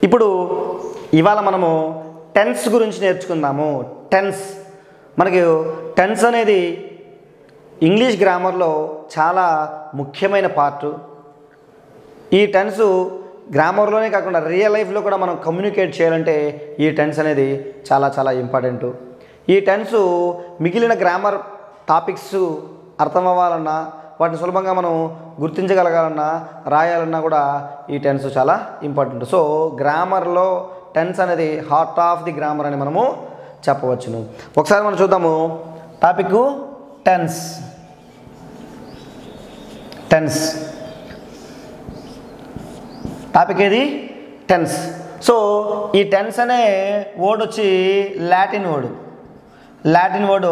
ఇప్పుడు ఇవాళ మనము టెన్స్ గురించి నేర్చుకుందాము. టెన్స్ మనకి టెన్స్ అనేది ఇంగ్లీష్ గ్రామర్లో చాలా ముఖ్యమైన పార్ట్. ఈ టెన్స్ గ్రామర్లోనే కాకుండా రియల్ లైఫ్లో కూడా మనం కమ్యూనికేట్ చేయాలంటే ఈ టెన్స్ అనేది చాలా చాలా ఇంపార్టెంట్. ఈ టెన్స్ మిగిలిన గ్రామర్ టాపిక్స్ అర్థం అవ్వాలన్నా, వాటిని సులభంగా మనం గుర్తించగలగాలన్నా, రాయాలన్నా కూడా ఈ టెన్స్ చాలా ఇంపార్టెంట్. సో గ్రామర్లో టెన్స్ అనేది హార్ట్ ఆఫ్ ది గ్రామర్ అని మనము చెప్పవచ్చును. ఒకసారి మనం చూద్దాము టాపిక్ టెన్స్. టెన్స్ టాపిక్ ఏది? టెన్స్. సో ఈ టెన్స్ అనే వర్డ్ వచ్చి లాటిన్ వర్డ్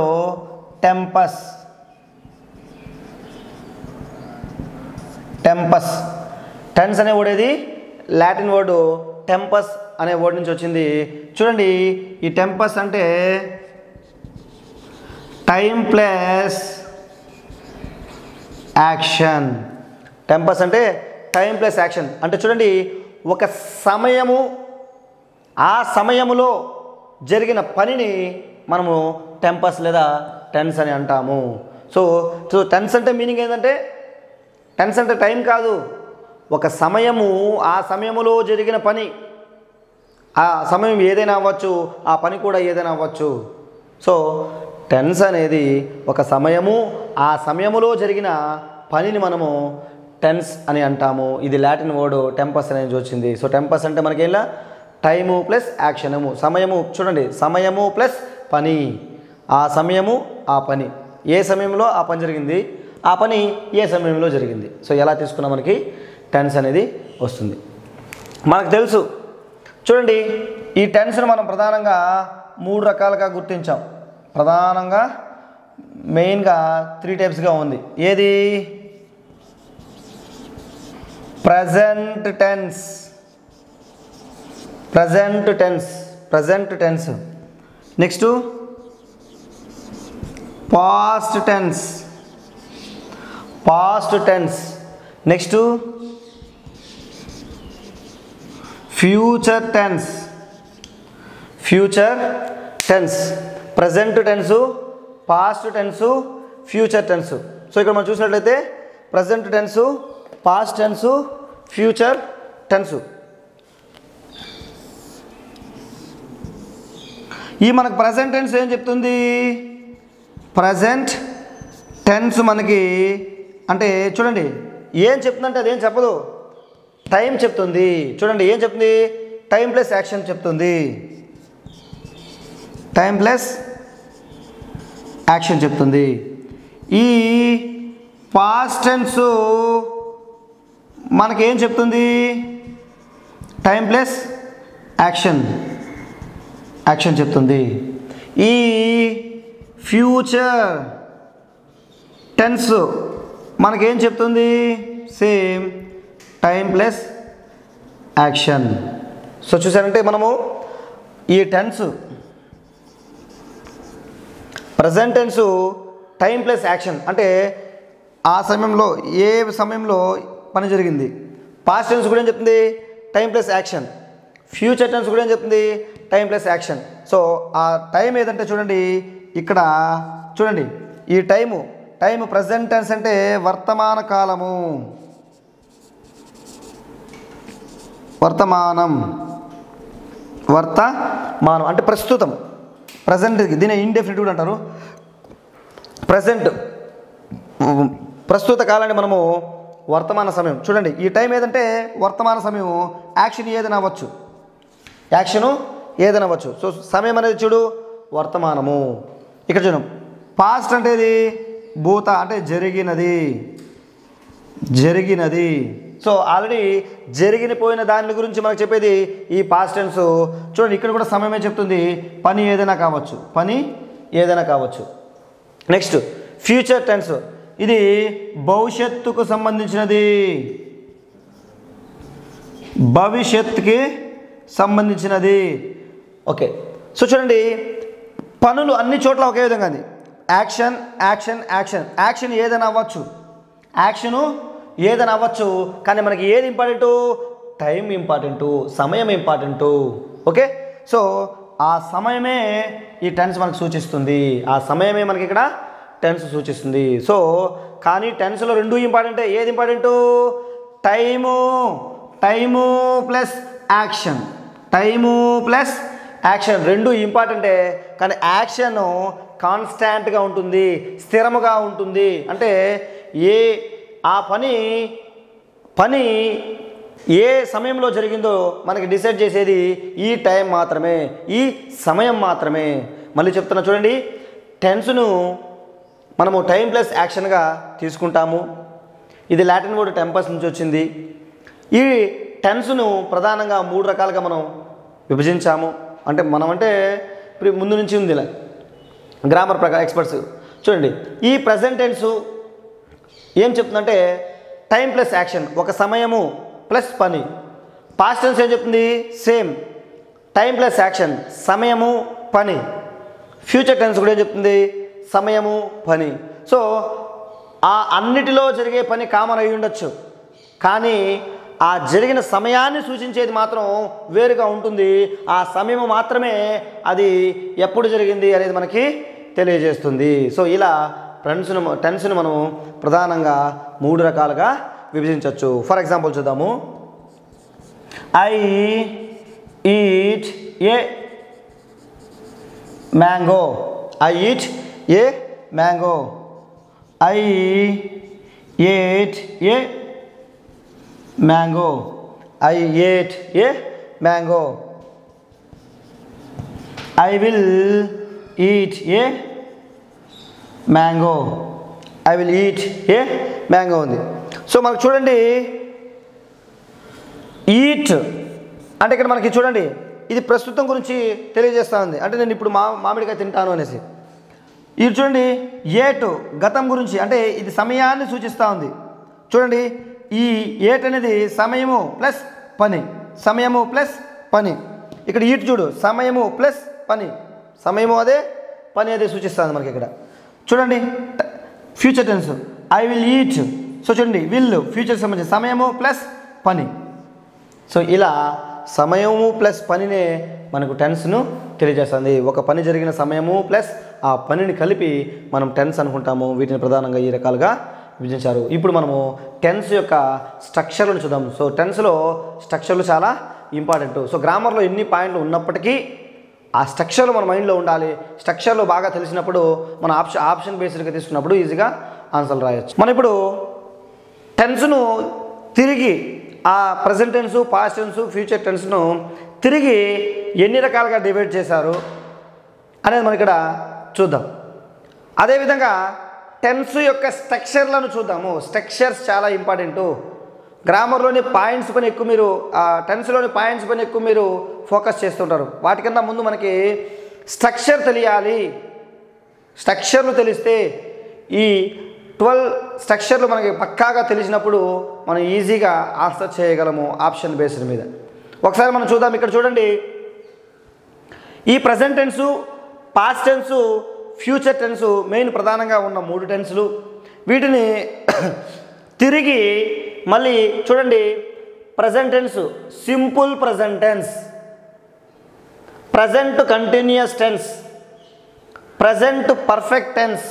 టెంపస్. టెన్స్ అనే వర్డ్ ఏది? లాటిన్ వర్డ్ టెంపస్ అనే వర్డ్ నుంచి వచ్చింది. చూడండి, ఈ టెంపస్ అంటే టైం ప్లస్ యాక్షన్. టెంపస్ అంటే టైం ప్లస్ యాక్షన్. అంటే చూడండి, ఒక సమయము, ఆ సమయములో జరిగిన పనిని మనము టెంపస్ లేదా టెన్స్ అని అంటాము. సో టెన్స్ అంటే మీనింగ్ ఏంటంటే, టెన్స్ అంటే టైం కాదు, ఒక సమయము, ఆ సమయములో జరిగిన పని. ఆ సమయం ఏదైనా అవ్వచ్చు, ఆ పని కూడా ఏదైనా అవ్వచ్చు. సో టెన్స్ అనేది ఒక సమయము, ఆ సమయములో జరిగిన పనిని మనము టెన్స్ అని అంటాము. ఇది లాటిన్ వర్డ్ టెంపస్ అనేది వచ్చింది. సో టెంపస్ అంటే మనకి ఇలా టైము ప్లస్ యాక్షనము. సమయము, చూడండి, సమయము ప్లస్ పని. ఆ సమయము, ఆ పని, ఏ సమయంలో ఆ పని జరిగింది, ఆ పని ఏ సమయంలో జరిగింది. సో ఎలా తీసుకున్నా మనకి టెన్స్ అనేది వస్తుంది. మనకు తెలుసు, చూడండి, ఈ టెన్స్ను మనం ప్రధానంగా 3 రకాలుగా గుర్తించాం. ప్రధానంగా మెయిన్గా 3 టైప్స్గా ఉంది. ఏది? Present tense, next past tense, next future tense. Present tense, past tense, future tense. So ఇక్కడ మనం చూసినట్లయితే present tense, past tense, future tense. ఈ మనకు ప్రజెంట్ టెన్స్ ఏం చెప్తుంది? ప్రజెంట్ టెన్స్ మనకి అంటే చూడండి ఏం చెప్తుందంటే అదేం చెప్పదు, టైం చెప్తుంది. చూడండి ఏం చెప్తుంది? టైం ప్లస్ యాక్షన్ చెప్తుంది. టైం ప్లస్ యాక్షన్ చెప్తుంది. ఈ పాస్ట్ టెన్స్ మనకేం చెప్తుంది? టైం ప్లస్ యాక్షన్ చెప్తుంది. ఈ ఫ్యూచర్ టెన్స్ మనకేం చెప్తుంది? Same time plus action. So చూసారంటే మనము ఈ tense present tense time plus action అంటే ఆ సమయంలో, ఏ సమయంలో పని జరిగింది. పాస్ట్ టెన్స్ కూడా ఏం చెప్తుంది? Time plus action. Future tense కూడా ఏం చెప్తుంది? Time plus action. సో ఆ టైం ఏదంటే చూడండి, ఇక్కడ చూడండి, ఈ టైము ప్రజెంట్ టెన్స్ అంటే వర్తమాన కాలము, వర్తమానం అంటే ప్రస్తుతం. ప్రజెంట్ దీని ఇండెఫినిట్ కూడా అంటారు. ప్రస్తుత కాలాన్ని మనము వర్తమాన సమయం. చూడండి ఈ టైం ఏదంటే వర్తమాన సమయం. యాక్షన్ ఏదైనా అవ్వచ్చు. సో సమయం అనేది చూడు వర్తమానము. ఇక్కడ చూడం పాస్ట్ అంటే ఇది భూత అంటే జరిగినది. సో ఆల్రెడీ జరిగిపోయిన దాని గురించి మనకు చెప్పేది ఈ పాస్ట్ టెన్స్. చూడండి ఇక్కడ కూడా సమయమే చెప్తుంది, పని ఏదైనా కావచ్చు. నెక్స్ట్ ఫ్యూచర్ టెన్స్, ఇది భవిష్యత్తుకు సంబంధించినది. ఓకే. సో చూడండి పనులు అన్ని చోట్ల ఒకే విధంగా ఉంది. యాక్షన్ ఏదైనా అవ్వచ్చు, కానీ మనకి ఏది ఇంపార్టెంట్? టైం ఇంపార్టెంటు, సమయం ఇంపార్టెంటు. ఓకే, సో ఆ సమయమే ఈ టెన్స్ మనకు సూచిస్తుంది. ఆ సమయమే మనకి ఇక్కడ టెన్స్ సూచిస్తుంది. సో కానీ టెన్స్లో రెండు ఇంపార్టెంటే. ఏది important? Time plus action. Time plus action రెండు ఇంపార్టెంటే. కానీ యాక్షన్ కాన్స్టాంట్గా ఉంటుంది, స్థిరముగా ఉంటుంది. అంటే ఆ పని ఏ సమయంలో జరిగిందో మనకి డిసైడ్ చేసేది ఈ టైం మాత్రమే, ఈ సమయం మాత్రమే. మళ్ళీ చెప్తున్నా చూడండి, టెన్స్ను మనము టైం ప్లస్ యాక్షన్గా తీసుకుంటాము. ఇది లాటిన్ వర్డ్ టెంపస్ నుంచి వచ్చింది. ఈ టెన్స్ను ప్రధానంగా 3 రకాలుగా మనం విభజించాము. అంటే ఇప్పుడు ముందు నుంచి ఉంది ఇలా గ్రామర్ ప్రకారం ఎక్స్పర్ట్స్ చూడండి. ఈ ప్రజెంట్ టెన్స్ ఏం చెప్తుందంటే టైం ప్లస్ యాక్షన్, ఒక సమయము ప్లస్ పని. పాస్ట్ టెన్స్ ఏం చెప్తుంది? సేమ్, టైం ప్లస్ యాక్షన్, సమయము పని. ఫ్యూచర్ టెన్స్ కూడా ఏం చెప్తుంది? సమయము పని. సో ఆ అన్నిటిలో జరిగే పని కామన్ అయి ఉండొచ్చు, కానీ ఆ జరిగిన సమయాన్ని సూచించేది మాత్రం వేరుగా ఉంటుంది. ఆ సమయము మాత్రమే అది ఎప్పుడు జరిగింది అనేది మనకి తెలియజేస్తుంది. సో ఇలా టెన్స్ను మనం ప్రధానంగా 3 రకాలుగా విభజించవచ్చు. ఫర్ ఎగ్జాంపుల్ చూద్దాము. I eat a mango. I eat a mango. I ate A mango. I ate A mango. I will eat a mango. I will eat a mango ఉంది. సో మనకు చూడండి, ఈట్ అంటే ఇక్కడ మనకి చూడండి ఇది ప్రస్తుతం గురించి తెలియజేస్తూ ఉంది. అంటే నేను ఇప్పుడు మామిడికాయ తింటాను అనేసి. ఇది చూడండి, ఏటు గతం గురించి, అంటే ఇది సమయాన్ని సూచిస్తూ ఉంది. చూడండి, ఈ ఏట్ అనేది సమయము ప్లస్ పని, సమయము ప్లస్ పని. ఇక్కడ ఈట్ చూడు, సమయము ప్లస్ పని, సమయము అదే పని అదే సూచిస్తుంది మనకి ఇక్కడ. చూడండి future tense, I will eat. So చూడండి, విల్ ఫ్యూచర్ సంబంధించి సమయము ప్లస్ పని. సో ఇలా సమయము ప్లస్ పనినే మనకు టెన్స్ను తెలియజేస్తుంది. ఒక పని జరిగిన సమయము ప్లస్ ఆ పనిని కలిపి మనం టెన్స్ అనుకుంటాము. వీటిని ప్రధానంగా ఈ రకాలుగా విభజించారు. ఇప్పుడు మనము టెన్స్ యొక్క స్ట్రక్చర్లను చూద్దాం. సో టెన్స్లో స్ట్రక్చర్లు చాలా ఇంపార్టెంట్. సో గ్రామర్లో ఎన్ని పాయింట్లు ఉన్నప్పటికీ ఆ స్ట్రక్చర్లు మన మైండ్లో ఉండాలి. స్ట్రక్చర్లు బాగా తెలిసినప్పుడు మన ఆప్షన్ బేస్డ్గా తీసుకున్నప్పుడు ఈజీగా ఆన్సర్లు రాయొచ్చు. మనం ఇప్పుడు టెన్స్ను తిరిగి ఆ present tense, past tense, future టెన్స్ను తిరిగి ఎన్ని రకాలుగా డివైడ్ చేశారు అనేది మనం ఇక్కడ చూద్దాం. అదేవిధంగా టెన్స్ యొక్క స్ట్రక్చర్లను చూద్దాము. స్ట్రక్చర్స్ చాలా ఇంపార్టెంటు. గ్రామర్లోని పాయింట్స్ పైన ఎక్కువ మీరు టెన్స్లోని పాయింట్స్ పైన ఎక్కువ మీరు ఫోకస్ చేస్తుంటారు. వాటికన్నా ముందు మనకి స్ట్రక్చర్ తెలియాలి. స్ట్రక్చర్లు తెలిస్తే ఈ 12 స్ట్రక్చర్లు మనకి పక్కాగా తెలిసినప్పుడు మనం ఈజీగా ఆన్సర్ చేయగలము ఆప్షన్ బేస్డ్ మీద. ఒకసారి మనం చూద్దాం. ఇక్కడ చూడండి, ఈ present tense, past tense, future tense main ప్రధానంగా ఉన్న 3 టెన్స్లు. వీటిని తిరిగి మళ్ళీ చూడండి, present tense simple present tense, present continuous tense, present perfect tense,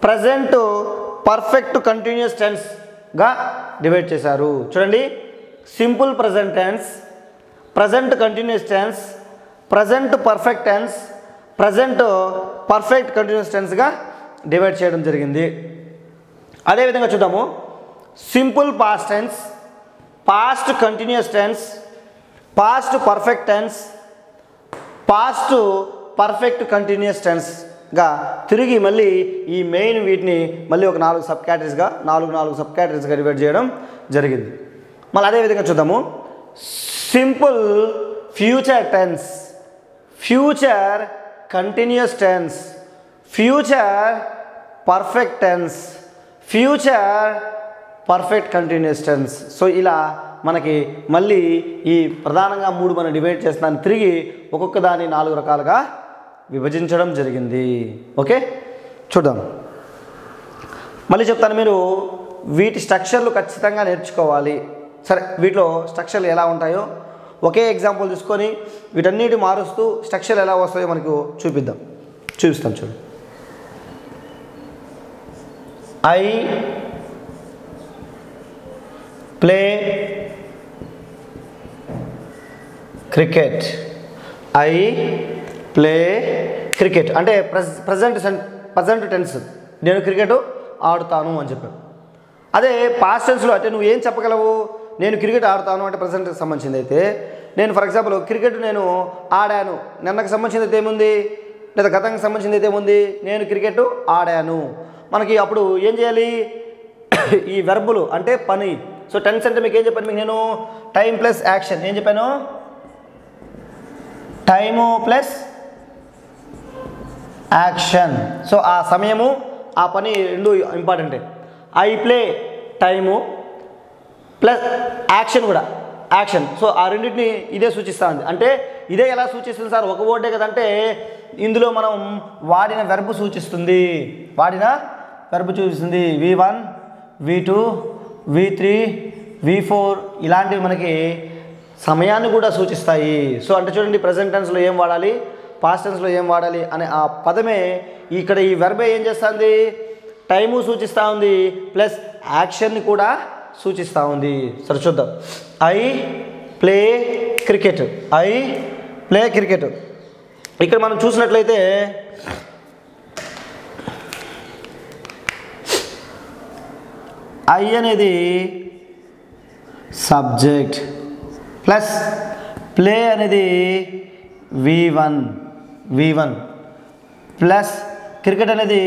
present perfect continuous టెన్స్గా డివైడ్ చేశారు. చూడండి, simple present tense, present continuous tense, present perfect tense, present perfect continuous టెన్స్గా డివైడ్ చేయడం జరిగింది. అదేవిధంగా చూద్దాము, simple past tense, past continuous tense, past perfect tense, past perfect continuous టెన్స్గా తిరిగి మళ్ళీ ఈ మెయిన్ వీటిని మళ్ళీ ఒక 4 సబ్ కేటగిరీస్గా డివైడ్ చేయడం జరిగింది. మళ్ళీ అదేవిధంగా చూద్దాము, simple future tense, future continuous tense, future perfect tense, future perfect continuous tense. So ఇలా మనకి మళ్ళీ ఈ ప్రధానంగా 3 మనం డివైడ్ చేస్తున్నాను. తిరిగి ఒక్కొక్క దాన్ని 4 రకాలుగా విభజించడం జరిగింది. ఓకే, చూద్దాం. మళ్ళీ చెప్తాను, మీరు వీటి స్ట్రక్చర్లు ఖచ్చితంగా నేర్చుకోవాలి. సరే, వీటిలో స్ట్రక్చర్లు ఎలా ఉంటాయో ఒకే ఎగ్జాంపుల్ తీసుకొని వీటన్నిటి మారుస్తూ స్ట్రక్చర్ ఎలా వస్తాయో మనకు చూపిస్తాం చూడు. I play cricket. I play cricket అంటే ప్రజెంట్ టెన్స్, నేను క్రికెట్ ఆడుతాను అని చెప్పాను. అదే పాస్ట్ టెన్స్లో అంటే నువ్వు ఏం చెప్పగలవు? నేను క్రికెట్ ఆడుతాను అంటే ప్రజెంట్కి సంబంధించింది అయితే, నేను ఫర్ ఎగ్జాంపుల్ క్రికెట్ నేను ఆడాను, నిన్నకు సంబంధించింది అయితే ఏముంది, లేదా గతానికి సంబంధించింది అయితే ఏముంది, నేను క్రికెట్ ఆడాను. మనకి అప్పుడు ఏం చేయాలి? ఈ వెర్బులు అంటే పని. సో టెన్స్ అంటే మీకు ఏం చెప్పాను? మీకు నేను టైం ప్లస్ యాక్షన్ ఏం చెప్పాను? Time plus action. సో ఆ సమయము ఆ పని రెండు ఇంపార్టెంటే. I play time plus action కూడా యాక్షన్. సో ఆ రెండింటిని ఇదే సూచిస్తూ ఉంది. అంటే ఇదే ఎలా సూచిస్తుంది సార్? ఒక వర్డే కదంటే ఇందులో మనం వాడిన వెర్బ్ సూచిస్తుంది. V1, V2, V3, V4 ఇలాంటివి మనకి సమయాన్ని కూడా సూచిస్తాయి. సో అంటే చూడండి, ప్రజెంట్ టెన్స్లో ఏం వాడాలి, పాస్ట్ టెన్స్లో ఏం వాడాలి అనే ఆ పదమే ఇక్కడ ఈ వెర్బే ఏం చేస్తుంది? టైము సూచిస్తూ ఉంది ప్లస్ యాక్షన్ని కూడా సూచిస్తూ ఉంది. సరే చూద్దాం. I play cricket. I play cricket. ఇక్కడ మనం చూసినట్లయితే ఐ అనేది సబ్జెక్ట్ ప్లస్ ప్లే అనేది V1 ప్లస్ క్రికెట్ అనేది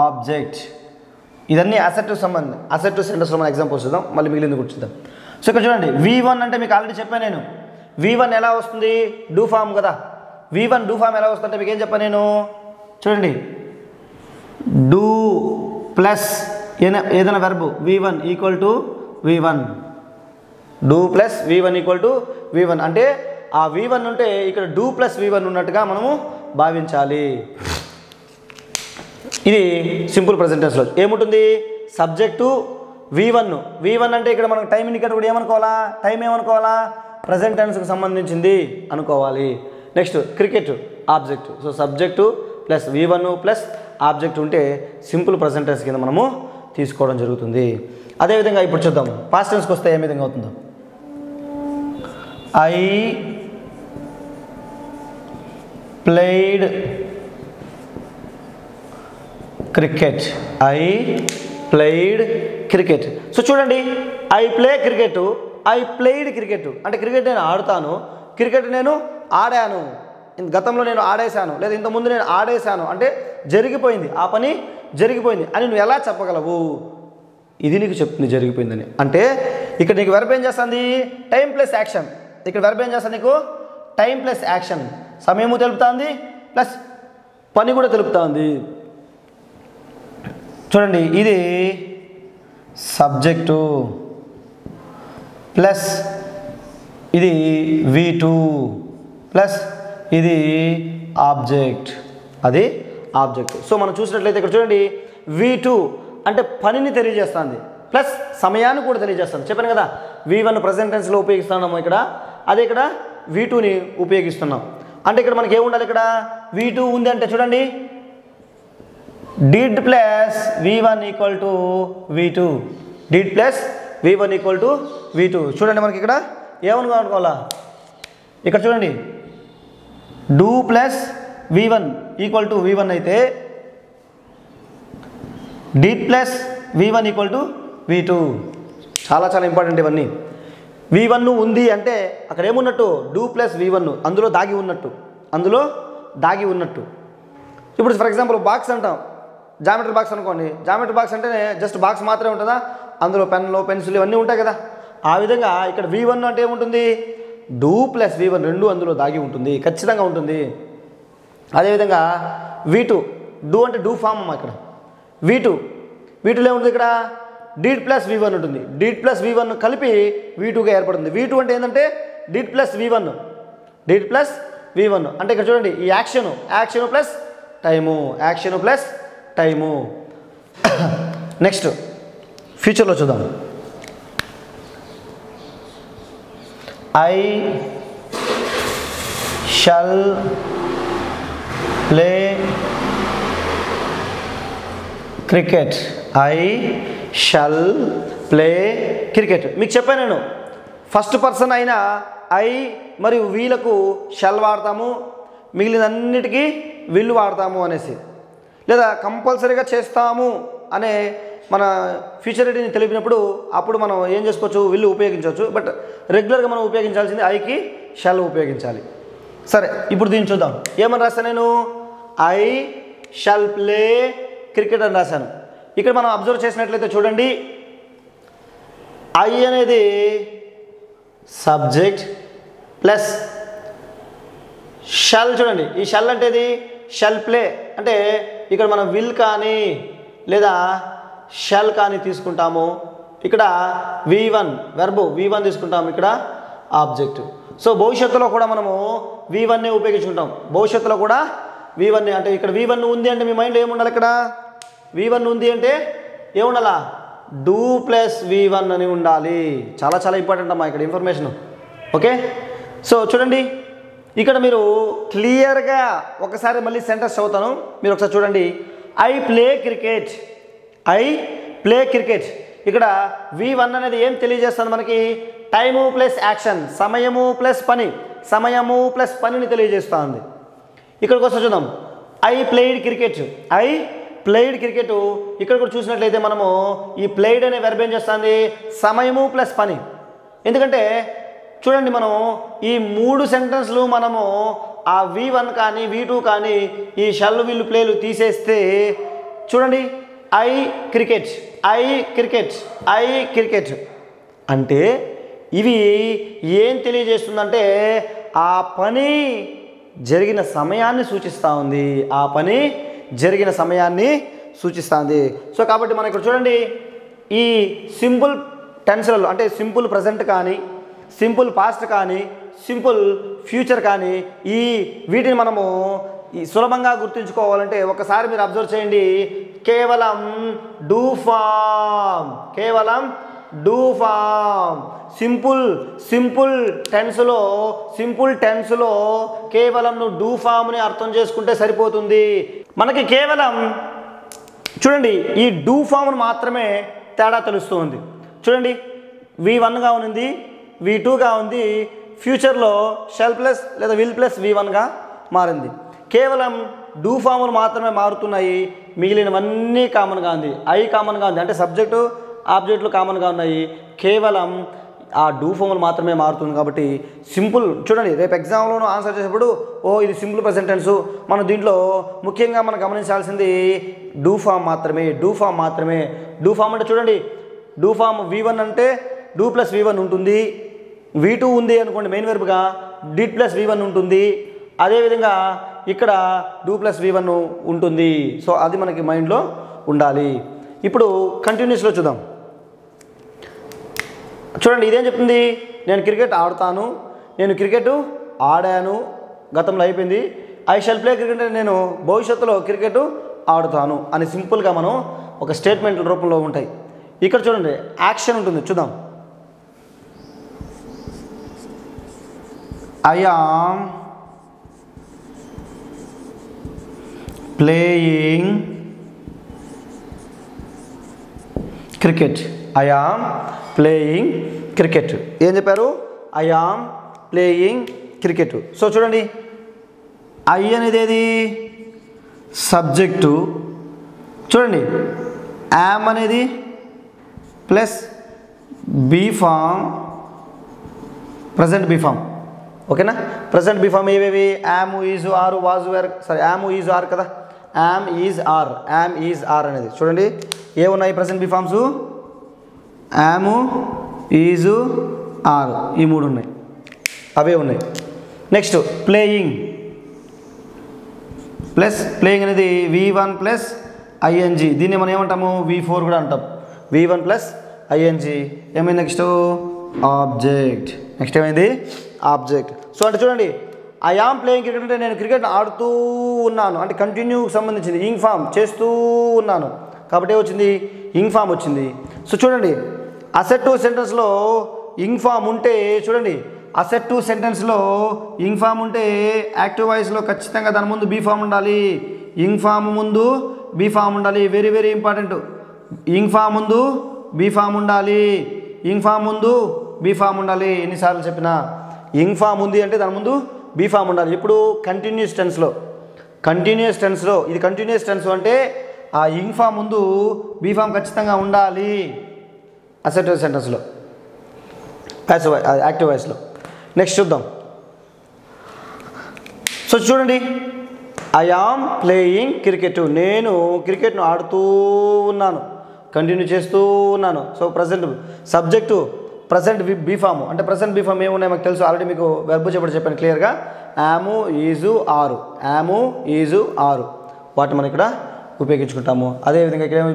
ఆబ్జెక్ట్. ఇదన్నీ అసెట్ సెంటెన్స్లో మన ఎగ్జాంపుల్స్ చూద్దాం, మళ్ళీ మిగిలింది కూడా చూద్దాం. సో ఇక్కడ చూడండి, V1 అంటే మీకు ఆల్రెడీ చెప్పాను నేను. V1 ఎలా వస్తుంది? డూ ఫామ్ కదా. V1 డూ ఫామ్ ఎలా వస్తుందంటే మీకు ఏం చెప్పాను నేను? చూడండి, డూ ప్లస్ ఏదైనా verb V1 equal to V1. Do plus V1 equal to V1 అంటే ఆ V1 ఉంటే ఇక్కడ డూ ప్లస్ V1 ఉన్నట్టుగా మనము భావించాలి. ఇది సింపుల్ ప్రెజెంట్ టెన్స్లో ఏముంటుంది? సబ్జెక్టు V1 అంటే ఇక్కడ మనం టైం ఇండికేటర్ కూడా ఏమనుకోవాలా? టైం ఏమనుకోవాలా? ప్రజెంట్ టెన్స్కి సంబంధించింది అనుకోవాలి. Next cricket object. So subject plus V1 plus object ఉంటే సింపుల్ ప్రెజెంట్ టెన్స్ కింద మనము తీసుకోవడం జరుగుతుంది. అదేవిధంగా ఇప్పుడు చూద్దాం పాస్ట్ టెన్స్కి వస్తే ఏ విధంగా అవుతుందో. I played cricket. I played cricket. So చూడండి, I play cricket, I played cricket అంటే క్రికెట్ నేను ఆడుతాను, క్రికెట్ నేను ఆడాను, గతంలో నేను ఆడేశాను, లేదా ఇంతకుముందు నేను ఆడేశాను అంటే జరిగిపోయింది, ఆ పని జరిగిపోయింది అని నువ్వు ఎలా చెప్పగలవు? ఇది నీకు చెప్తుంది జరిగిపోయిందని. అంటే ఇక్కడ నీకు వెర్బ్ ఏం చేస్తుంది? Time plus action. ఇక్కడ వెర్బ్ ఏం చేస్తుంది నీకు? Time plus action. సమయము తెలుపుతుంది ప్లస్ పని కూడా తెలుపుతుంది. చూడండి, ఇది సబ్జెక్టు ప్లస్ ఇది V2 ప్లస్ ఇది ఆబ్జెక్ట్, అది ఆబ్జెక్ట్. సో మనం చూసినట్లయితే ఇక్కడ చూడండి, V2 అంటే పనిని తెలియజేస్తుంది ప్లస్ సమయాన్ని కూడా తెలియజేస్తుంది. చెప్పాను కదా, V1 ప్రజెంట్ టెన్స్లో ఉపయోగిస్తున్నాము ఇక్కడ, అదే ఇక్కడ V2ని ఉపయోగిస్తున్నాం. అంటే ఇక్కడ మనకి ఏముండాలి? ఇక్కడ V2 ఉంది అంటే చూడండి, did plus V1 equal to V2. Did plus V1 equal to V2. చూడండి మనకి ఇక్కడ ఏమనుకో అనుకోవాలా? ఇక్కడ చూడండి, do plus V1 equal to V1 అయితే did plus V1 equal to V2. చాలా చాలా ఇంపార్టెంట్ ఇవన్నీ. V1 ఉంది అంటే అక్కడ ఏమున్నట్టు? డూ ప్లస్ V1 అందులో దాగి ఉన్నట్టు. ఇప్పుడు ఫర్ ఎగ్జాంపుల్ బాక్స్ అంటాం, జామెట్రీ బాక్స్ అనుకోండి. జామెట్రీ బాక్స్ అంటే జస్ట్ బాక్స్ మాత్రమే ఉంటుందా? అందులో పెన్నులు పెన్సిల్ ఇవన్నీ ఉంటాయి కదా. ఆ విధంగా ఇక్కడ V1 అంటే ఏముంటుంది? డూ ప్లస్ V1 రెండు అందులో దాగి ఉంటుంది, ఖచ్చితంగా ఉంటుంది. అదేవిధంగా V2 డూ అంటే డూ ఫామ్ అమ్మా. ఇక్కడ V2లో ఏముంటుంది? ఇక్కడ డిడ్ ప్లస్ V1 ఉంటుంది. డిడ్ ప్లస్ V1 కలిపి V2గా ఏర్పడుతుంది. V2 అంటే ఏంటంటే డిడ్ ప్లస్ V1 అంటే ఇక్కడ చూడండి, ఈ యాక్షన్ ప్లస్ టైము. నెక్స్ట్ ఫ్యూచర్లో చూద్దాం. I shall play cricket. I shall play cricket. మీకు చెప్పాను నేను ఫస్ట్ పర్సన్ అయిన ఐ మరియు వీలకు షల్ వాడతాము, మిగిలినన్నిటికీ విల్ వాడతాము అనేసి, లేదా కంపల్సరీగా చేస్తాము అనే మన ఫ్యూచరిటీని తెలిపినప్పుడు అప్పుడు మనం ఏం చేసుకోవచ్చు, విల్ ఉపయోగించవచ్చు. బట్ రెగ్యులర్గా మనం ఉపయోగించాల్సింది ఐకి షల్ ఉపయోగించాలి. సరే, ఇప్పుడు దీన్ని చూద్దాం. ఏమని రాశాను నేను? ఐ షల్ ప్లే క్రికెట్ అని రాశాను. ఇక్కడ మనం అబ్జర్వ్ చేసినట్లయితే చూడండి, ఐ అనేది సబ్జెక్ట్ ప్లస్ షల్. చూడండి, ఈ షల్ అంటే ఇది షల్ ప్లే అంటే ఇక్కడ మనం విల్ కానీ లేదా షల్ కానీ తీసుకుంటాము. ఇక్కడ V1 వెర్బ్ V1 తీసుకుంటాము, ఇక్కడ ఆబ్జెక్ట్. సో భవిష్యత్తులో కూడా మనము V1నే ఉపయోగించుకుంటాం. భవిష్యత్తులో కూడా V1 అంటే ఇక్కడ V1 ఉంది అంటే మీ మైండ్లో ఏముండాలి? ఇక్కడ V1 ఉంది అంటే ఏముండాలా? డూ ప్లస్ V1 అని ఉండాలి. చాలా చాలా ఇంపార్టెంట్ అమ్మా ఇక్కడ ఇన్ఫర్మేషన్. ఓకే, సో చూడండి ఇక్కడ మీరు క్లియర్గా ఒకసారి మళ్ళీ సెంటెన్స్ చదువుతాను, మీరు ఒకసారి చూడండి. I play cricket. I play cricket. ఇక్కడ V1 అనేది ఏం తెలియజేస్తుంది మనకి? టైము ప్లస్ యాక్షన్, సమయము ప్లస్ పని, సమయము ప్లస్ పనిని తెలియజేస్తుంది. ఇక్కడికి వస్తే చూద్దాం. I played cricket. I played cricket. ఇక్కడ కూడా చూసినట్లయితే మనము ఈ ప్లేయిడ్ అనే వెర్బ్ ఏం చేస్తుంది? సమయము ప్లస్ పని. ఎందుకంటే చూడండి, మనం ఈ 3 సెంటెన్స్లు మనము ఆ V1 కానీ V2 కానీ ఈ షల్ విల్ ప్లేలు తీసేస్తే చూడండి, I cricket, I cricket, I cricket అంటే ఇవి ఏం తెలియజేస్తుందంటే ఆ పని జరిగిన సమయాన్ని సూచిస్తూ ఉంది. ఆ పని జరిగిన సమయాన్ని సూచిస్తుంది. సో కాబట్టి మనం ఇక్కడ చూడండి, ఈ సింపుల్ టెన్స్లలో అంటే సింపుల్ ప్రజెంట్ కానీ, సింపుల్ పాస్ట్ కానీ, సింపుల్ ఫ్యూచర్ కానీ వీటిని మనము సులభంగా గుర్తుంచుకోవాలంటే ఒకసారి మీరు అబ్జర్వ్ చేయండి. కేవలం డూ ఫామ్, కేవలం డూ ఫామ్. సింపుల్ టెన్స్లో కేవలం నువ్వు డూ ఫామ్ని అర్థం చేసుకుంటే సరిపోతుంది. మనకి కేవలం చూడండి ఈ డూ ఫామ్ను మాత్రమే తేడా తెలుస్తుంది. చూడండి, V1గా ఉంది, V2గా ఉంది, ఫ్యూచర్లో షల్ ప్లస్ లేదా విల్ ప్లస్ V1గా మారింది. కేవలం డూ ఫామ్లు మాత్రమే మారుతున్నాయి, మిగిలినవన్నీ కామన్గా ఉంది. ఐ కామన్గా ఉంది అంటే సబ్జెక్టు ఆబ్జెక్టులు కామన్గా ఉన్నాయి, కేవలం ఆ డూ ఫామ్లు మాత్రమే మారుతుంది. కాబట్టి సింపుల్ చూడండి, రేపు ఎగ్జామ్లోనూ ఆన్సర్ చేసేటప్పుడు ఇది సింపుల్ ప్రెజెంట్ టెన్స్. మనం దీంట్లో ముఖ్యంగా మనం గమనించాల్సింది డూ ఫామ్ మాత్రమే. డూ ఫామ్ మాత్రమే. డూ ఫామ్ అంటే చూడండి, డూ ఫామ్ V1 అంటే డూ ప్లస్ V1 ఉంటుంది. V2 ఉంది అనుకోండి మెయిన్ వెర్బ్గా, డిడ్ ప్లస్ V1 ఉంటుంది. అదేవిధంగా ఇక్కడ డూ ప్లస్ V1 ఉంటుంది. సో అది మనకి మైండ్లో ఉండాలి. ఇప్పుడు కంటిన్యూస్లో చూద్దాం. చూడండి, ఇదేం చెప్తుంది? నేను క్రికెట్ ఆడతాను, నేను క్రికెట్ ఆడాను, గతంలో అయిపోయింది. ఐ షల్ ప్లే క్రికెట్ అంటే నేను భవిష్యత్తులో క్రికెట్ ఆడుతాను అని సింపుల్గా మనం ఒక స్టేట్మెంట్ రూపంలో ఉంటాయి. ఇక్కడ చూడండి యాక్షన్ ఉంటుంది, చూద్దాం. I am playing cricket. I am playing cricket. ఏం చెప్పారు? I am playing cricket. So చూడండి, ఐ అనేది ఏది? సబ్జెక్టు. చూడండి, యామ్ అనేది plus be form, present be form. ఓకేనా? ప్రజెంట్ బీ ఫామ్ ఏవేవి? Am, is, are, was, were. సరే, యామ్, ఈజ్, ఆర్ కదా. Am, is, are. Am, is, are అనేది చూడండి ఏమున్నాయి present be forms? Am, is, are, ఈ 3 ఉన్నాయి, అవే ఉన్నాయి. నెక్స్ట్ ప్లేయింగ్ ప్లస్ ప్లేయింగ్ అనేది V1 ప్లస్ ING. దీన్ని మనం ఏమంటాము? V4 కూడా అంటాం. V1 plus ING. ఏమైంది నెక్స్ట్? ఆబ్జెక్ట్. నెక్స్ట్ ఏమైంది? ఆబ్జెక్ట్. సో అంటే చూడండి, ఐ యామ్ ప్లేయింగ్ క్రికెట్ అంటే నేను క్రికెట్ ఆడుతూ ఉన్నాను అంటే కంటిన్యూకి సంబంధించింది. ఇంగ్ ఫామ్ చేస్తూ ఉన్నాను కాబట్టి వచ్చింది ఇంగ్ ఫామ్ వచ్చింది. సో చూడండి, అసెట్టివ్ సెంటెన్స్లో ఇంగ్ ఫామ్ ఉంటే చూడండి అసెర్టివ్ సెంటెన్స్లో ఇంగ్ ఫామ్ ఉంటే యాక్టివ్ వాయిస్లో ఖచ్చితంగా దాని ముందు బీ ఫామ్ ఉండాలి. ఇంగ్ ఫామ్ ముందు బీ ఫామ్ ఉండాలి. Very very important. Ing form ముందు బీ ఫామ్ ఉండాలి. ఇంగ్ ఫామ్ ముందు బీ ఫామ్ ఉండాలి. ఎన్నిసార్లు చెప్పినా ఇంగ్ ఫామ్ ఉంది అంటే దాని ముందు బీ ఫామ్ ఉండాలి. ఇప్పుడు కంటిన్యూస్ టెన్స్లో ఇది కంటిన్యూస్ టెన్స్ అంటే ఆ ఇంగ్ ఫామ్ ముందు బీ ఫామ్ ఖచ్చితంగా ఉండాలి అసెర్టివ్ సెంటెన్స్లో, యాక్టివ్ వాయిస్లో. నెక్స్ట్ చూద్దాం. సో చూడండి, ఐ ఆమ్ ప్లేయింగ్ క్రికెట్. నేను క్రికెట్ను ఆడుతూ ఉన్నాను, కంటిన్యూ చేస్తూ ఉన్నాను. So present subject present be form అంటే ప్రజెంట్ బీఫామ్ ఏమున్నాయి మాకు తెలుసు, ఆల్రెడీ మీకు వెర్బ్ చెప్పాను క్లియర్గా. యాము, ఈజు, ఆరు. యాము, ఈజు, ఆరు వాటిని మనం ఇక్కడ ఉపయోగించుకుంటాము. అదేవిధంగా ఇక్కడ ఏమి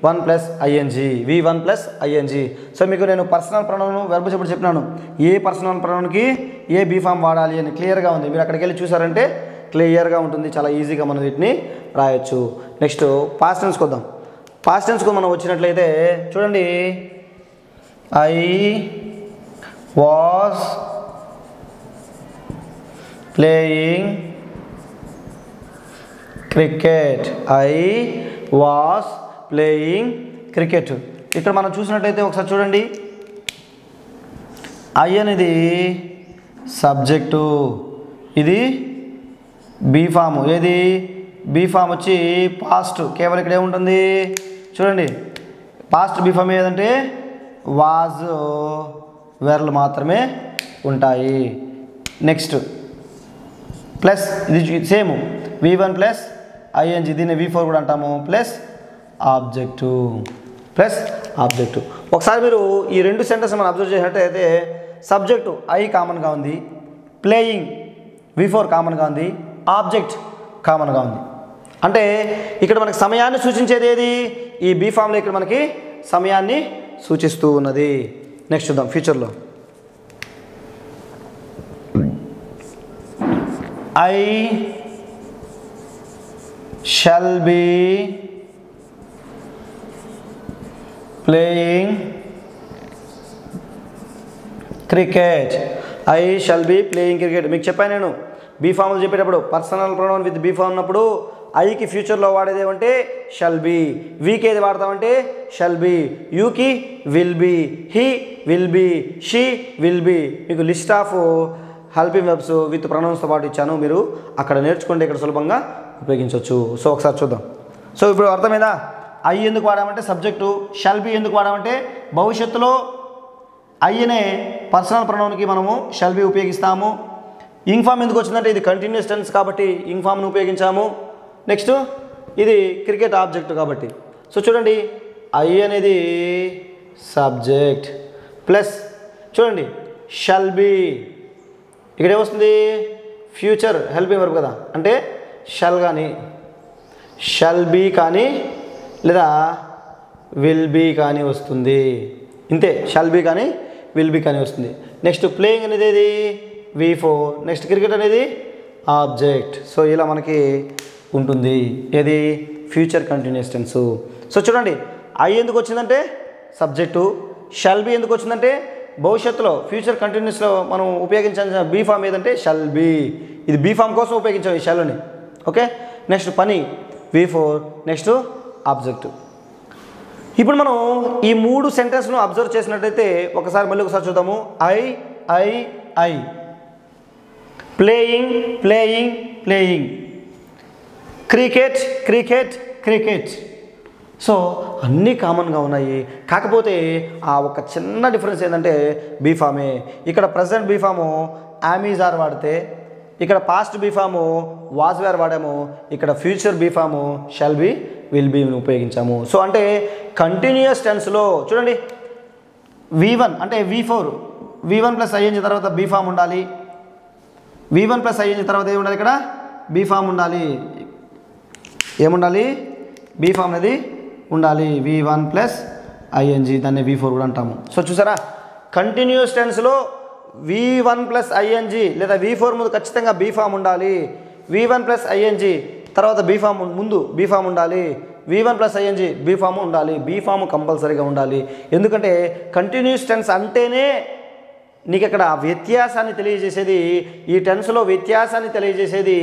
V1 + ing, V1 + ing. So మీకు నేను పర్సనల్ ప్రొనౌన్ వెర్బ్ చెప్పినాను, ఏ పర్సనల్ ప్రొనౌన్కి ఏ బీఫామ్ వాడాలి అని క్లియర్గా ఉంది. మీరు అక్కడికి వెళ్ళి చూసారంటే క్లియర్గా ఉంటుంది, చాలా ఈజీగా మనం వీటిని రాయొచ్చు. నెక్స్ట్ పాస్ట్ టెన్స్కి వద్దాం. పాస్ట్ టెన్స్కు మనం వచ్చినట్లయితే చూడండి, I was playing cricket. I was playing cricket. ఇక్కడ మనం చూసినట్లయితే ఒకసారి చూడండి, ఐ అనేది సబ్జెక్టు, ఇది బీఫామ్. ఏది బీఫామ్ వచ్చి పాస్ట్. కేవలం ఇక్కడ ఏముంటుంది చూడండి, పాస్ట్ బీఫామ్ ఏదంటే వాజ్ వెర్లు మాత్రమే ఉంటాయి. నెక్స్ట్ ప్లస్ ఇది సేమ్ V1 + ing, దీన్ని V4 కూడా అంటాము, ప్లస్ ఆబ్జెక్టు. ఒకసారి మీరు ఈ రెండు సెంటెన్స్ మనం అబ్జర్వ్ చేసినట్టయితే సబ్జెక్టు ఐ కామన్గా ఉంది, ప్లేయింగ్ V4 కామన్గా ఉంది, ఆబ్జెక్ట్ కామన్గా ఉంది. అంటే ఇక్కడ మనకి సమయాన్ని సూచించేది ఏది, ఈ బీఫామ్లో ఇక్కడ మనకి సమయాన్ని సూచిస్తూ ఉన్నది. నెక్స్ట్ చూద్దాం ఫ్యూచర్లో. I shall be playing cricket. I shall be playing cricket. మీకు చెప్పాను నేను బీఫామ్లు చెప్పేటప్పుడు పర్సనల్ ప్రొనౌన్ విత్ బీఫామ్ ఉన్నప్పుడు ఐకి ఫ్యూచర్లో వాడేది ఏమంటే షల్ బీ, వీకి ఏది వాడతామంటే షల్ బీ, యూకి will be, he will be, she will be. మీకు list of helping verbs with ప్రొనౌన్స్తో పాటు ఇచ్చాను, మీరు అక్కడ నేర్చుకుంటే ఇక్కడ సులభంగా ఉపయోగించవచ్చు. సో ఒకసారి చూద్దాం. సో ఇప్పుడు అర్థమైందా, ఐ ఎందుకు వాడామంటే సబ్జెక్టు, షల్ బీ ఎందుకు వాడామంటే భవిష్యత్తులో ఐ అనే పర్సనల్ ప్రొనౌన్కి మనము షల్ బీ ఉపయోగిస్తాము. ఇంగ్ ఫామ్ ఎందుకు వచ్చిందంటే ఇది కంటిన్యూస్ టెన్స్ కాబట్టి ఇంగ్ ఫామ్ను ఉపయోగించాము. నెక్స్ట్ ఇది క్రికెట్ ఆబ్జెక్ట్ కాబట్టి. సో చూడండి, ఐ అనేది సబ్జెక్ట్ ప్లస్ చూడండి షల్ బీ, ఇక్కడ ఏమొస్తుంది ఫ్యూచర్ హెల్పింగ్ వర్బ్ కదా, అంటే షల్ కానీ షల్ బీ కానీ లేదా విల్ బీ కానీ వస్తుంది. ఇంతే, షల్ బీ కానీ విల్ బీ కానీ వస్తుంది. నెక్స్ట్ ప్లేయింగ్ అనేది ఏది V4, నెక్స్ట్ క్రికెట్ అనేది ఆబ్జెక్ట్. సో ఇలా మనకి ఉంటుంది ఏది ఫ్యూచర్ కంటిన్యూస్ టెన్స్. సో చూడండి, ఐ ఎందుకు వచ్చిందంటే సబ్జెక్టు, షల్ బీ ఎందుకు వచ్చిందంటే భవిష్యత్తులో ఫ్యూచర్ కంటిన్యూస్లో మనం ఉపయోగించాల్సిన బీఫామ్ ఏదంటే షల్ బీ. ఇది బీఫామ్ కోసం ఉపయోగించాం ఈ షల్ని. ఓకే, నెక్స్ట్ పని V4, నెక్స్ట్ ఆబ్జెక్ట్. ఇప్పుడు మనం ఈ మూడు సెంటెన్స్ను అబ్జర్వ్ చేసినట్టయితే మళ్ళీ ఒకసారి చూద్దాము. I playing playing playing, cricket. So అన్నీ కామన్గా ఉన్నాయి, కాకపోతే ఆ ఒక చిన్న డిఫరెన్స్ ఏంటంటే బీఫామే. ఇక్కడ ప్రజెంట్ బీఫాము యామీజ్ ఆర్ వాడితే, ఇక్కడ పాస్ట్ బీఫాము వాజ్ వేర్ వాడాము, ఇక్కడ ఫ్యూచర్ బీఫాము షల్ బీ విల్ బీని ఉపయోగించాము. సో అంటే కంటిన్యూయస్ టెన్స్లో చూడండి, V1 అంటే V4, V1 + ing తర్వాత బీఫామ్ ఉండాలి, V1 + ing తర్వాత ఏముండాలి ఇక్కడ బీఫామ్ ఉండాలి. ఏముండాలి బీఫామ్ అనేది ఉండాలి, V1 + ing, దాన్ని V4 కూడా అంటాము. సో చూసారా, కంటిన్యూస్ టెన్స్లో V1 + ing లేదా V4 ముందు ఖచ్చితంగా బీఫామ్ ఉండాలి. V1 + ing తర్వాత బీఫామ్ ముందు బీఫామ్ ఉండాలి, V1 + ing బీఫామ్ ఉండాలి. బీఫామ్ కంపల్సరీగా ఉండాలి, ఎందుకంటే కంటిన్యూస్ టెన్స్ అంటేనే నీకు ఇక్కడ వ్యత్యాసాన్ని తెలియజేసేది, ఈ టెన్స్లో వ్యత్యాసాన్ని తెలియజేసేది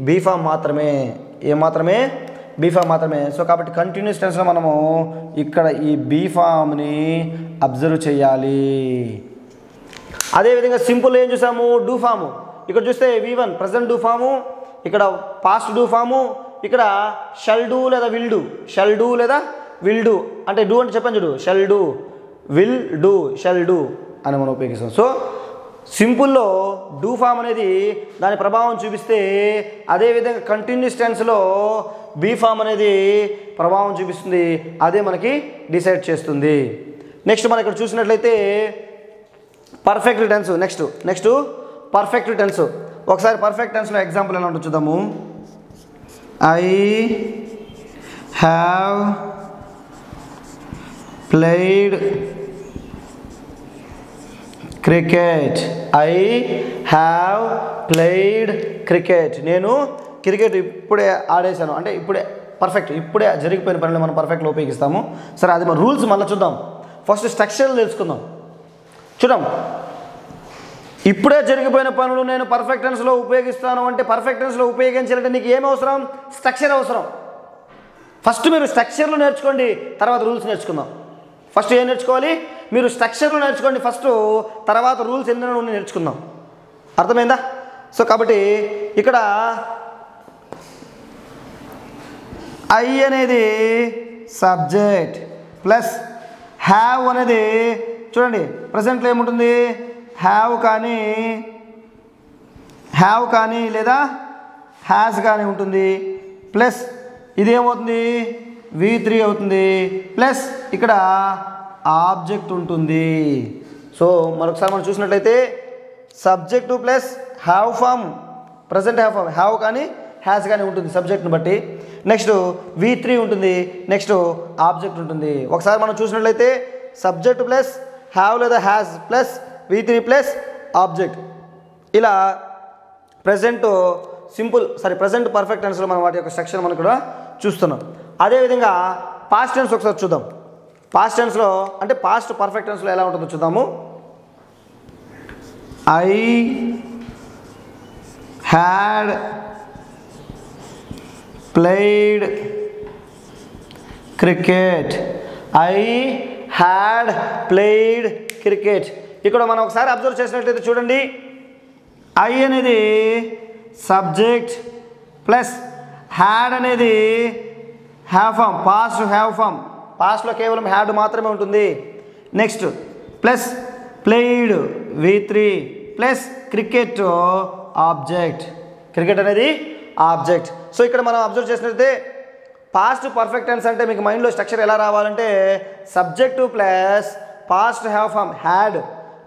బీ ఫామ్ మాత్రమే. ఏ మాత్రమే? బీ ఫామ్ మాత్రమే. సో కాబట్టి కంటిన్యూస్ టెన్స్లో మనము ఇక్కడ ఈ బీ ఫామ్ని అబ్జర్వ్ చేయాలి. అదేవిధంగా సింపుల్ ఏం చూసాము? Do form. ఇక్కడ చూస్తే V1 ప్రజెంట్ డూ ఫాము, ఇక్కడ పాస్ట్ డూ ఫాము, ఇక్కడ షల్ డూ లేదా విల్ డూ. షల్ డూ లేదా విల్ డూ అంటే డూ అంటే చెప్పాను చూడు, shall do, will do, shall do అని మనం ఉపయోగిస్తాం. సో సింపుల్లో డూ ఫామ్ అనేది దాని ప్రభావం చూపిస్తే, అదేవిధంగా కంటిన్యూస్ టెన్స్లో బీ ఫామ్ అనేది ప్రభావం చూపిస్తుంది. అదే మనకి డిసైడ్ చేస్తుంది. నెక్స్ట్ మనం ఇక్కడ చూసినట్లయితే perfect tense. Next perfect tense. ఒకసారి పర్ఫెక్ట్ టెన్స్లో ఎగ్జాంపుల్ ఎలా ఉంటుందో చూద్దాము. I have played cricket. I have played cricket. నేను క్రికెట్ ఇప్పుడే ఆడేశాను అంటే ఇప్పుడే పర్ఫెక్ట్, ఇప్పుడే జరిగిపోయిన పనులు మనం పర్ఫెక్ట్లో ఉపయోగిస్తాము. సరే అది మన రూల్స్ మళ్ళీ చూద్దాం. ఫస్ట్ స్ట్రక్చర్ తెలుసుకుందాం. చూద్దాం, ఇప్పుడే జరిగిపోయిన పనులు నేను పర్ఫెక్ట్ టెన్స్లో ఉపయోగిస్తాను అంటే పర్ఫెక్ట్ టెన్స్లో ఉపయోగించాలంటే నీకు ఏమి అవసరం? స్ట్రక్చర్ అవసరం. ఫస్ట్ మీరు స్ట్రక్చర్లు నేర్చుకోండి, తర్వాత రూల్స్ నేర్చుకుందాం. ఫస్ట్ ఏం నేర్చుకోవాలి? మీరు స్ట్రక్చర్లు నేర్చుకోండి ఫస్ట్, తర్వాత రూల్స్ ఎన్నో నేర్చుకుందాం. అర్థమైందా? సో కాబట్టి ఇక్కడ ఐ అనేది సబ్జెక్ట్ ప్లస్ హ్యావ్ అనేది చూడండి ప్రజెంట్లో ఏముంటుంది? హ్యావ్ కానీ లేదా హ్యాస్ కానీ ఉంటుంది. ప్లస్ ఇదేమవుతుంది? V3 అవుతుంది. ప్లస్ ఇక్కడ ఆబ్జెక్ట్ ఉంటుంది. సో మరొకసారి మనం చూసినట్లయితే subject plus have form, present have form, have కానీ హ్యాస్ కానీ ఉంటుంది సబ్జెక్ట్ని బట్టి. నెక్స్ట్ V3 ఉంటుంది. నెక్స్ట్ ఆబ్జెక్ట్ ఉంటుంది. ఒకసారి మనం చూసినట్లయితే సబ్జెక్ట్ ప్లస్ హ్యావ్ లేదా has plus V3 plus object, ఇలా ప్రజెంట్ ప్రజెంట్ పర్ఫెక్ట్ టెన్స్లో మనం వాటి యొక్క సెక్షన్ మనం కూడా చూస్తున్నాం. అదేవిధంగా పాస్ట్ టెన్స్ ఒకసారి చూద్దాం. పాస్ట్ టెన్స్లో అంటే పాస్ట్ పర్ఫెక్ట్ టెన్స్లో ఎలా ఉంటుందో చూద్దాము. I had played cricket. I had played cricket. ఇక్కడ మనం ఒకసారి అబ్జర్వ్ చేసినట్లయితే చూడండి, ఐ అనేది సబ్జెక్ట్ ప్లస్ హ్యాడ్ అనేది have form, past have form. పాస్ట్లో కేవలం హ్యాడ్ మాత్రమే ఉంటుంది. Next plus played V3 plus cricket object. Cricket అనేది ఆబ్జెక్ట్. సో ఇక్కడ మనం అబ్జర్వ్ చేసినట్లయితే పాస్ట్ పర్ఫెక్ట్ టెన్స్ అంటే మీకు మైండ్లో స్ట్రక్చర్ ఎలా రావాలంటే subject plus past have form had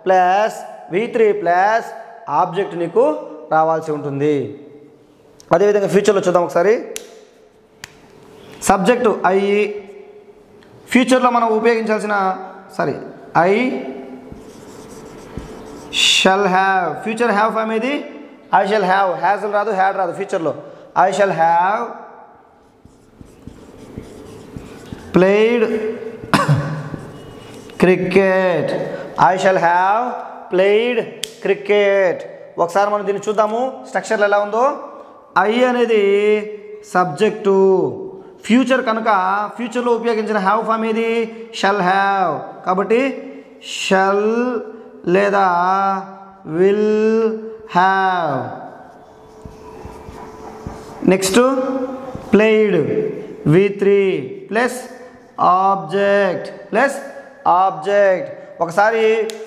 plus V3 plus object నీకు రావాల్సి ఉంటుంది. అదేవిధంగా ఫ్యూచర్లో చూద్దాం ఒకసారి. సబ్జెక్టు ఐ, ఫ్యూచర్లో మనం ఉపయోగించాల్సిన I shall have. Future have form ఏది? I shall have. హ్యాజ్ రాదు, హ్యాడ్ రాదు. ఫ్యూచర్లో I shall have played cricket. I shall have played cricket. ఒకసారి మనం దీన్ని చూద్దాము స్ట్రక్చర్లో ఎలా ఉందో. ఐ అనేది సబ్జెక్టు, ఫ్యూచర్ కనుక ఫ్యూచర్లో ఉపయోగించిన హ్యావ్ ఫామ్ ఏది? Shall have. కాబట్టి షల్ లేదా will have. Next played V3 plus object. ఒకసారి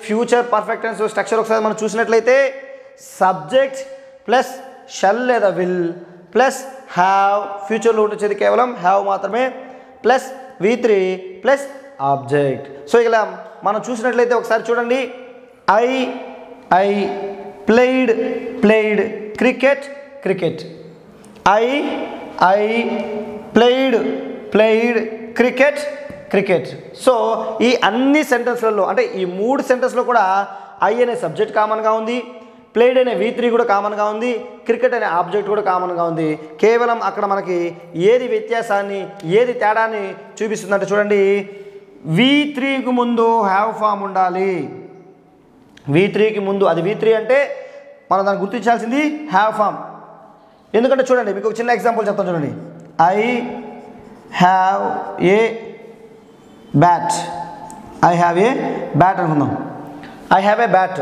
ఫ్యూచర్ పర్ఫెక్ట్ టెన్స్ స్ట్రక్చర్ ఒకసారి మనం చూసినట్లయితే సబ్జెక్ట్ ప్లస్ షల్ లేదా విల్ ప్లస్ హ్యావ్, ఫ్యూచర్లో వచ్చేది కేవలం హ్యావ్ మాత్రమే, plus V3 plus object. So ఇలా మనం చూసినట్లయితే ఒకసారి చూడండి, I played cricket. I played cricket. So ఈ అన్ని సెంటెన్స్లలో అంటే ఈ 3 సెంటెన్స్లో కూడా ఐ అనే సబ్జెక్ట్ కామన్గా ఉంది, ప్లేడ్ అనే V3 కూడా కామన్గా ఉంది, క్రికెట్ అనే ఆబ్జెక్ట్ కూడా కామన్గా ఉంది. కేవలం అక్కడ మనకి ఏది వ్యత్యాసాన్ని ఏది తేడాన్ని చూపిస్తుందంటే చూడండి, V3కు ముందు హ్యావ్ ఫామ్ ఉండాలి, V3కి ముందు అది V3 అంటే మనం దాన్ని గుర్తించాల్సింది హ్యావ్ ఫామ్. ఎందుకంటే చూడండి మీకు ఒక చిన్న ఎగ్జాంపుల్ చెప్తాను చూడండి. I have a bat. I have a bat అనుకుందాం. I have a bat.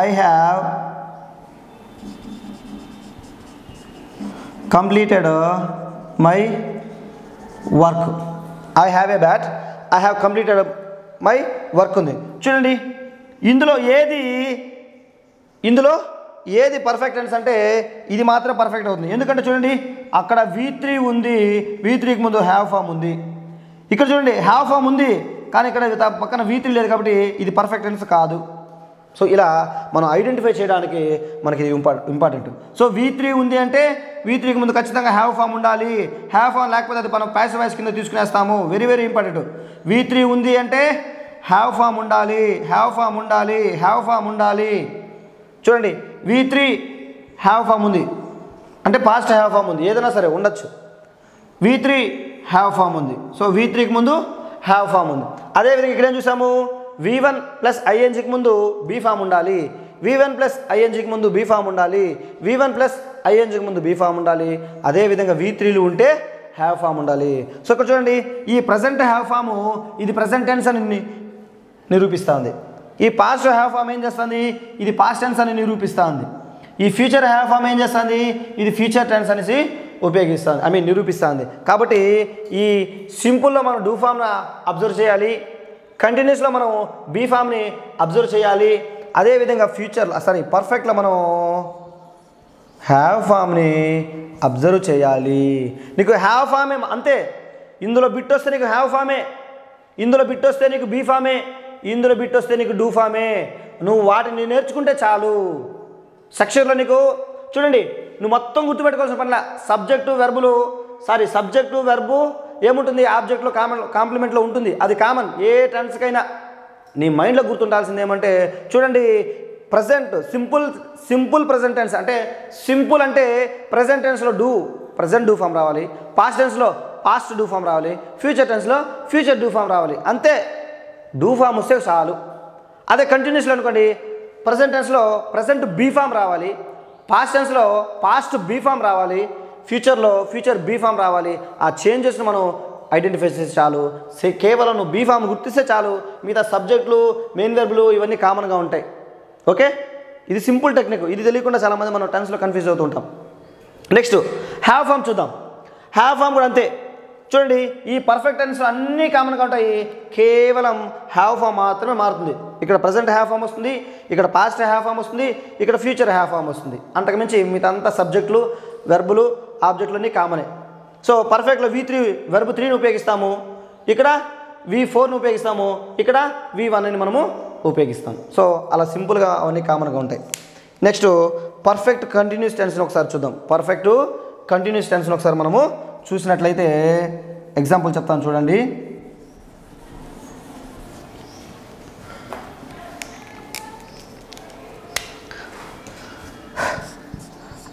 I have completed my work. I have a bat. I have completed my work ఉంది. చూడండి ఇందులో ఏది పర్ఫెక్ట్ టెన్స్ అంటే ఇది మాత్రం పర్ఫెక్ట్ అవుతుంది. ఎందుకంటే చూడండి అక్కడ V3 ఉంది, V3కి ముందు హ్యావ్ ఫామ్ ఉంది. ఇక్కడ చూడండి హ్యావ్ ఫామ్ ఉంది కానీ ఇక్కడ పక్కన V3 లేదు కాబట్టి ఇది పర్ఫెక్ట్ టెన్స్ కాదు. సో ఇలా మనం ఐడెంటిఫై చేయడానికి మనకి ఇది ఇంపార్టెంట్. సో V3 ఉంది అంటే V3కి ముందు ఖచ్చితంగా హ్యావ్ ఫామ్ ఉండాలి. హ్యావ్ ఫామ్ లేకపోతే అది మనం ప్యాసివ్ వాయిస్ కింద తీసుకునేస్తాము. Very very important. V3 ఉంది అంటే హ్యావ్ ఫామ్ ఉండాలి, హ్యావ్ ఫామ్ ఉండాలి, హ్యావ్ ఫామ్ ఉండాలి. చూడండి V3 హ్యావ్ ఫామ్ ఉంది అంటే పాస్ట్ హ్యావ్ ఫామ్ ఉంది, ఏదైనా సరే ఉండొచ్చు. V3 హ్యావ్ ఫామ్ ఉంది. సో V3కి ముందు హ్యావ్ ఫామ్ ఉంది. అదేవిధంగా ఇక్కడ ఏం చూసాము, V1 ప్లస్ ఐఎన్జీకి ముందు బీ ఫామ్ ఉండాలి, V1 ప్లస్ ఐఎన్జీకి ముందు బీ ఫామ్ ఉండాలి, V1 ప్లస్ ఐఎన్జీకి ముందు బీ ఫామ్ ఉండాలి. అదేవిధంగా V3లు ఉంటే హ్యావ్ ఫామ్ ఉండాలి. సో ఇక్కడ చూడండి ఈ ప్రజెంట్ హ్యావ్ ఫాము ఇది ప్రజెంట్ టెన్స్ అని నిరూపిస్తుంది. ఈ పాస్ట్ హ్యావ్ ఫామ్ ఏం చేస్తుంది, ఇది పాస్ట్ టెన్స్ అని నిరూపిస్తుంది. ఈ ఫ్యూచర్ హ్యావ్ ఫామ్ ఏం చేస్తుంది, ఇది ఫ్యూచర్ టెన్స్ అనేసి ఉపయోగిస్తుంది, నిరూపిస్తుంది. కాబట్టి ఈ సింపుల్లో మనం డూ ఫామ్ని అబ్జర్వ్ చేయాలి, కంటిన్యూస్లో మనం బీ ఫామ్ని అబ్జర్వ్ చేయాలి. అదేవిధంగా పర్ఫెక్ట్లో మనం హ్యావ్ ఫామ్ని అబ్జర్వ్ చేయాలి. నీకు హ్యావ్ ఫామే అంతే, ఇందులో బిట్ వస్తే నీకు హ్యావ్ ఫామే, ఇందులో బిట్ వస్తే నీకు బీ ఫామే, ఇందులో బిట్ వస్తే నీకు డూ ఫామే. నువ్వు వాటిని నేర్చుకుంటే చాలు. సెక్షన్లో నీకు చూడండి నువ్వు మొత్తం గుర్తుపెట్టుకోవాల్సిన పనిలా సబ్జెక్టు వెర్బు ఏముంటుంది, ఆబ్జెక్ట్లో కాంప్లిమెంట్లో ఉంటుంది, అది కామన్ ఏ టెన్స్కైనా. నీ మైండ్లో గుర్తుండాల్సింది ఏమంటే చూడండి ప్రజెంట్ సింపుల్ ప్రజెంట్ టెన్స్ అంటే సింపుల్ అంటే ప్రజెంట్ టెన్స్లో ప్రజెంట్ డూ ఫామ్ రావాలి, పాస్ట్ టెన్స్లో పాస్ట్ డూ ఫామ్ రావాలి, ఫ్యూచర్ టెన్స్లో ఫ్యూచర్ డూ ఫామ్ రావాలి. అంతే, డూ ఫామ్ వస్తే చాలు. అదే కంటిన్యూస్లో అనుకోండి ప్రజెంట్ టెన్స్లో ప్రజెంట్ బీ ఫామ్ రావాలి, పాస్ట్ టెన్స్లో పాస్ట్ బీ ఫామ్ రావాలి, ఫ్యూచర్లో ఫ్యూచర్ బీ ఫామ్ రావాలి. ఆ చేంజెస్ను మనం ఐడెంటిఫై చేస్తే చాలు. కేవలం నువ్వు బీ ఫామ్ గుర్తిస్తే చాలు, మిగతా సబ్జెక్టులు మెయిన్ వెర్బులు ఇవన్నీ కామన్గా ఉంటాయి. ఓకే, ఇది సింపుల్ టెక్నిక్. ఇది తెలియకుండా చాలామంది మనం టెన్స్లో కన్ఫ్యూజ్ అవుతూ ఉంటాం. నెక్స్ట్ హ్యావ్ ఫామ్ చూద్దాం. హ్యావ్ ఫామ్ కూడా అంతే. చూడండి ఈ పర్ఫెక్ట్ టెన్స్ అన్నీ కామన్గా ఉంటాయి, కేవలం హ్యావ్ ఫామ్ మాత్రమే మారుతుంది. ఇక్కడ ప్రజెంట్ హ్యావ్ ఫామ్ వస్తుంది, ఇక్కడ పాస్ట్ హ్యావ్ ఫామ్ వస్తుంది, ఇక్కడ ఫ్యూచర్ హ్యావ్ ఫామ్ వస్తుంది. అంతకుమించి మిగతా అంతా సబ్జెక్టులు వెర్బులు ఆబ్జెక్టులు అన్నీ కామనే. సో పర్ఫెక్ట్లో V3 వెర్బ్ 3ని ఉపయోగిస్తాము, ఇక్కడ V4ని ఉపయోగిస్తాము, ఇక్కడ V1 అని మనము ఉపయోగిస్తాం. సో అలా సింపుల్గా అవన్నీ కామన్గా ఉంటాయి. నెక్స్ట్ పర్ఫెక్ట్ కంటిన్యూస్ టెన్స్ని ఒకసారి చూద్దాం. పర్ఫెక్ట్ కంటిన్యూస్ టెన్స్ని ఒకసారి మనము చూసినట్లయితే ఎగ్జాంపుల్ చెప్తాను చూడండి.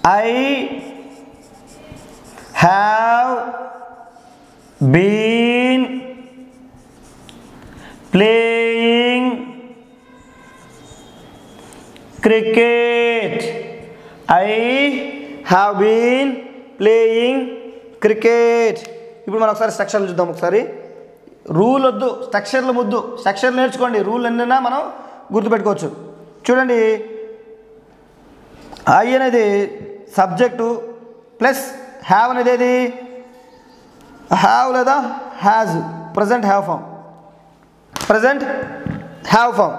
I have been playing cricket. I have been playing cricket. ఇప్పుడు మనం ఒకసారి స్ట్రక్చర్లు చూద్దాం. ఒకసారి రూల్ వద్దు, స్ట్రక్చర్లు ముద్దు. స్ట్రక్చర్ నేర్చుకోండి, రూల్ ఎన్నైనా మనం గుర్తుపెట్టుకోవచ్చు. చూడండి ఐ అనేది సబ్జెక్టు ప్లస్ హ్యావ్ అనేది ఏది హ్యావ్ లేదా has, present have form.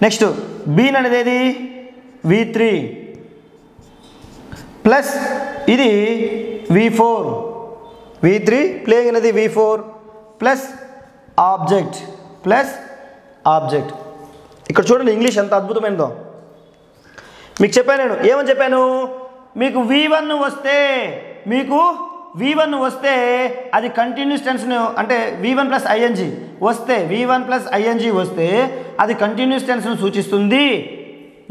Next been అనేది ఏది V3 ప్లస్ ఇది V3 ప్లేయింగ్ అనేది V4 ప్లస్ ఆబ్జెక్ట్. ఇక్కడ చూడండి ఇంగ్లీష్ ఎంత అద్భుతమైనదో. మీకు చెప్పాను, నేను ఏమని చెప్పాను, మీకు V1 వస్తే అది కంటిన్యూస్ టెన్స్ను అంటే V1 ప్లస్ ఐఎన్జీ వస్తే అది కంటిన్యూస్ టెన్స్ను సూచిస్తుంది.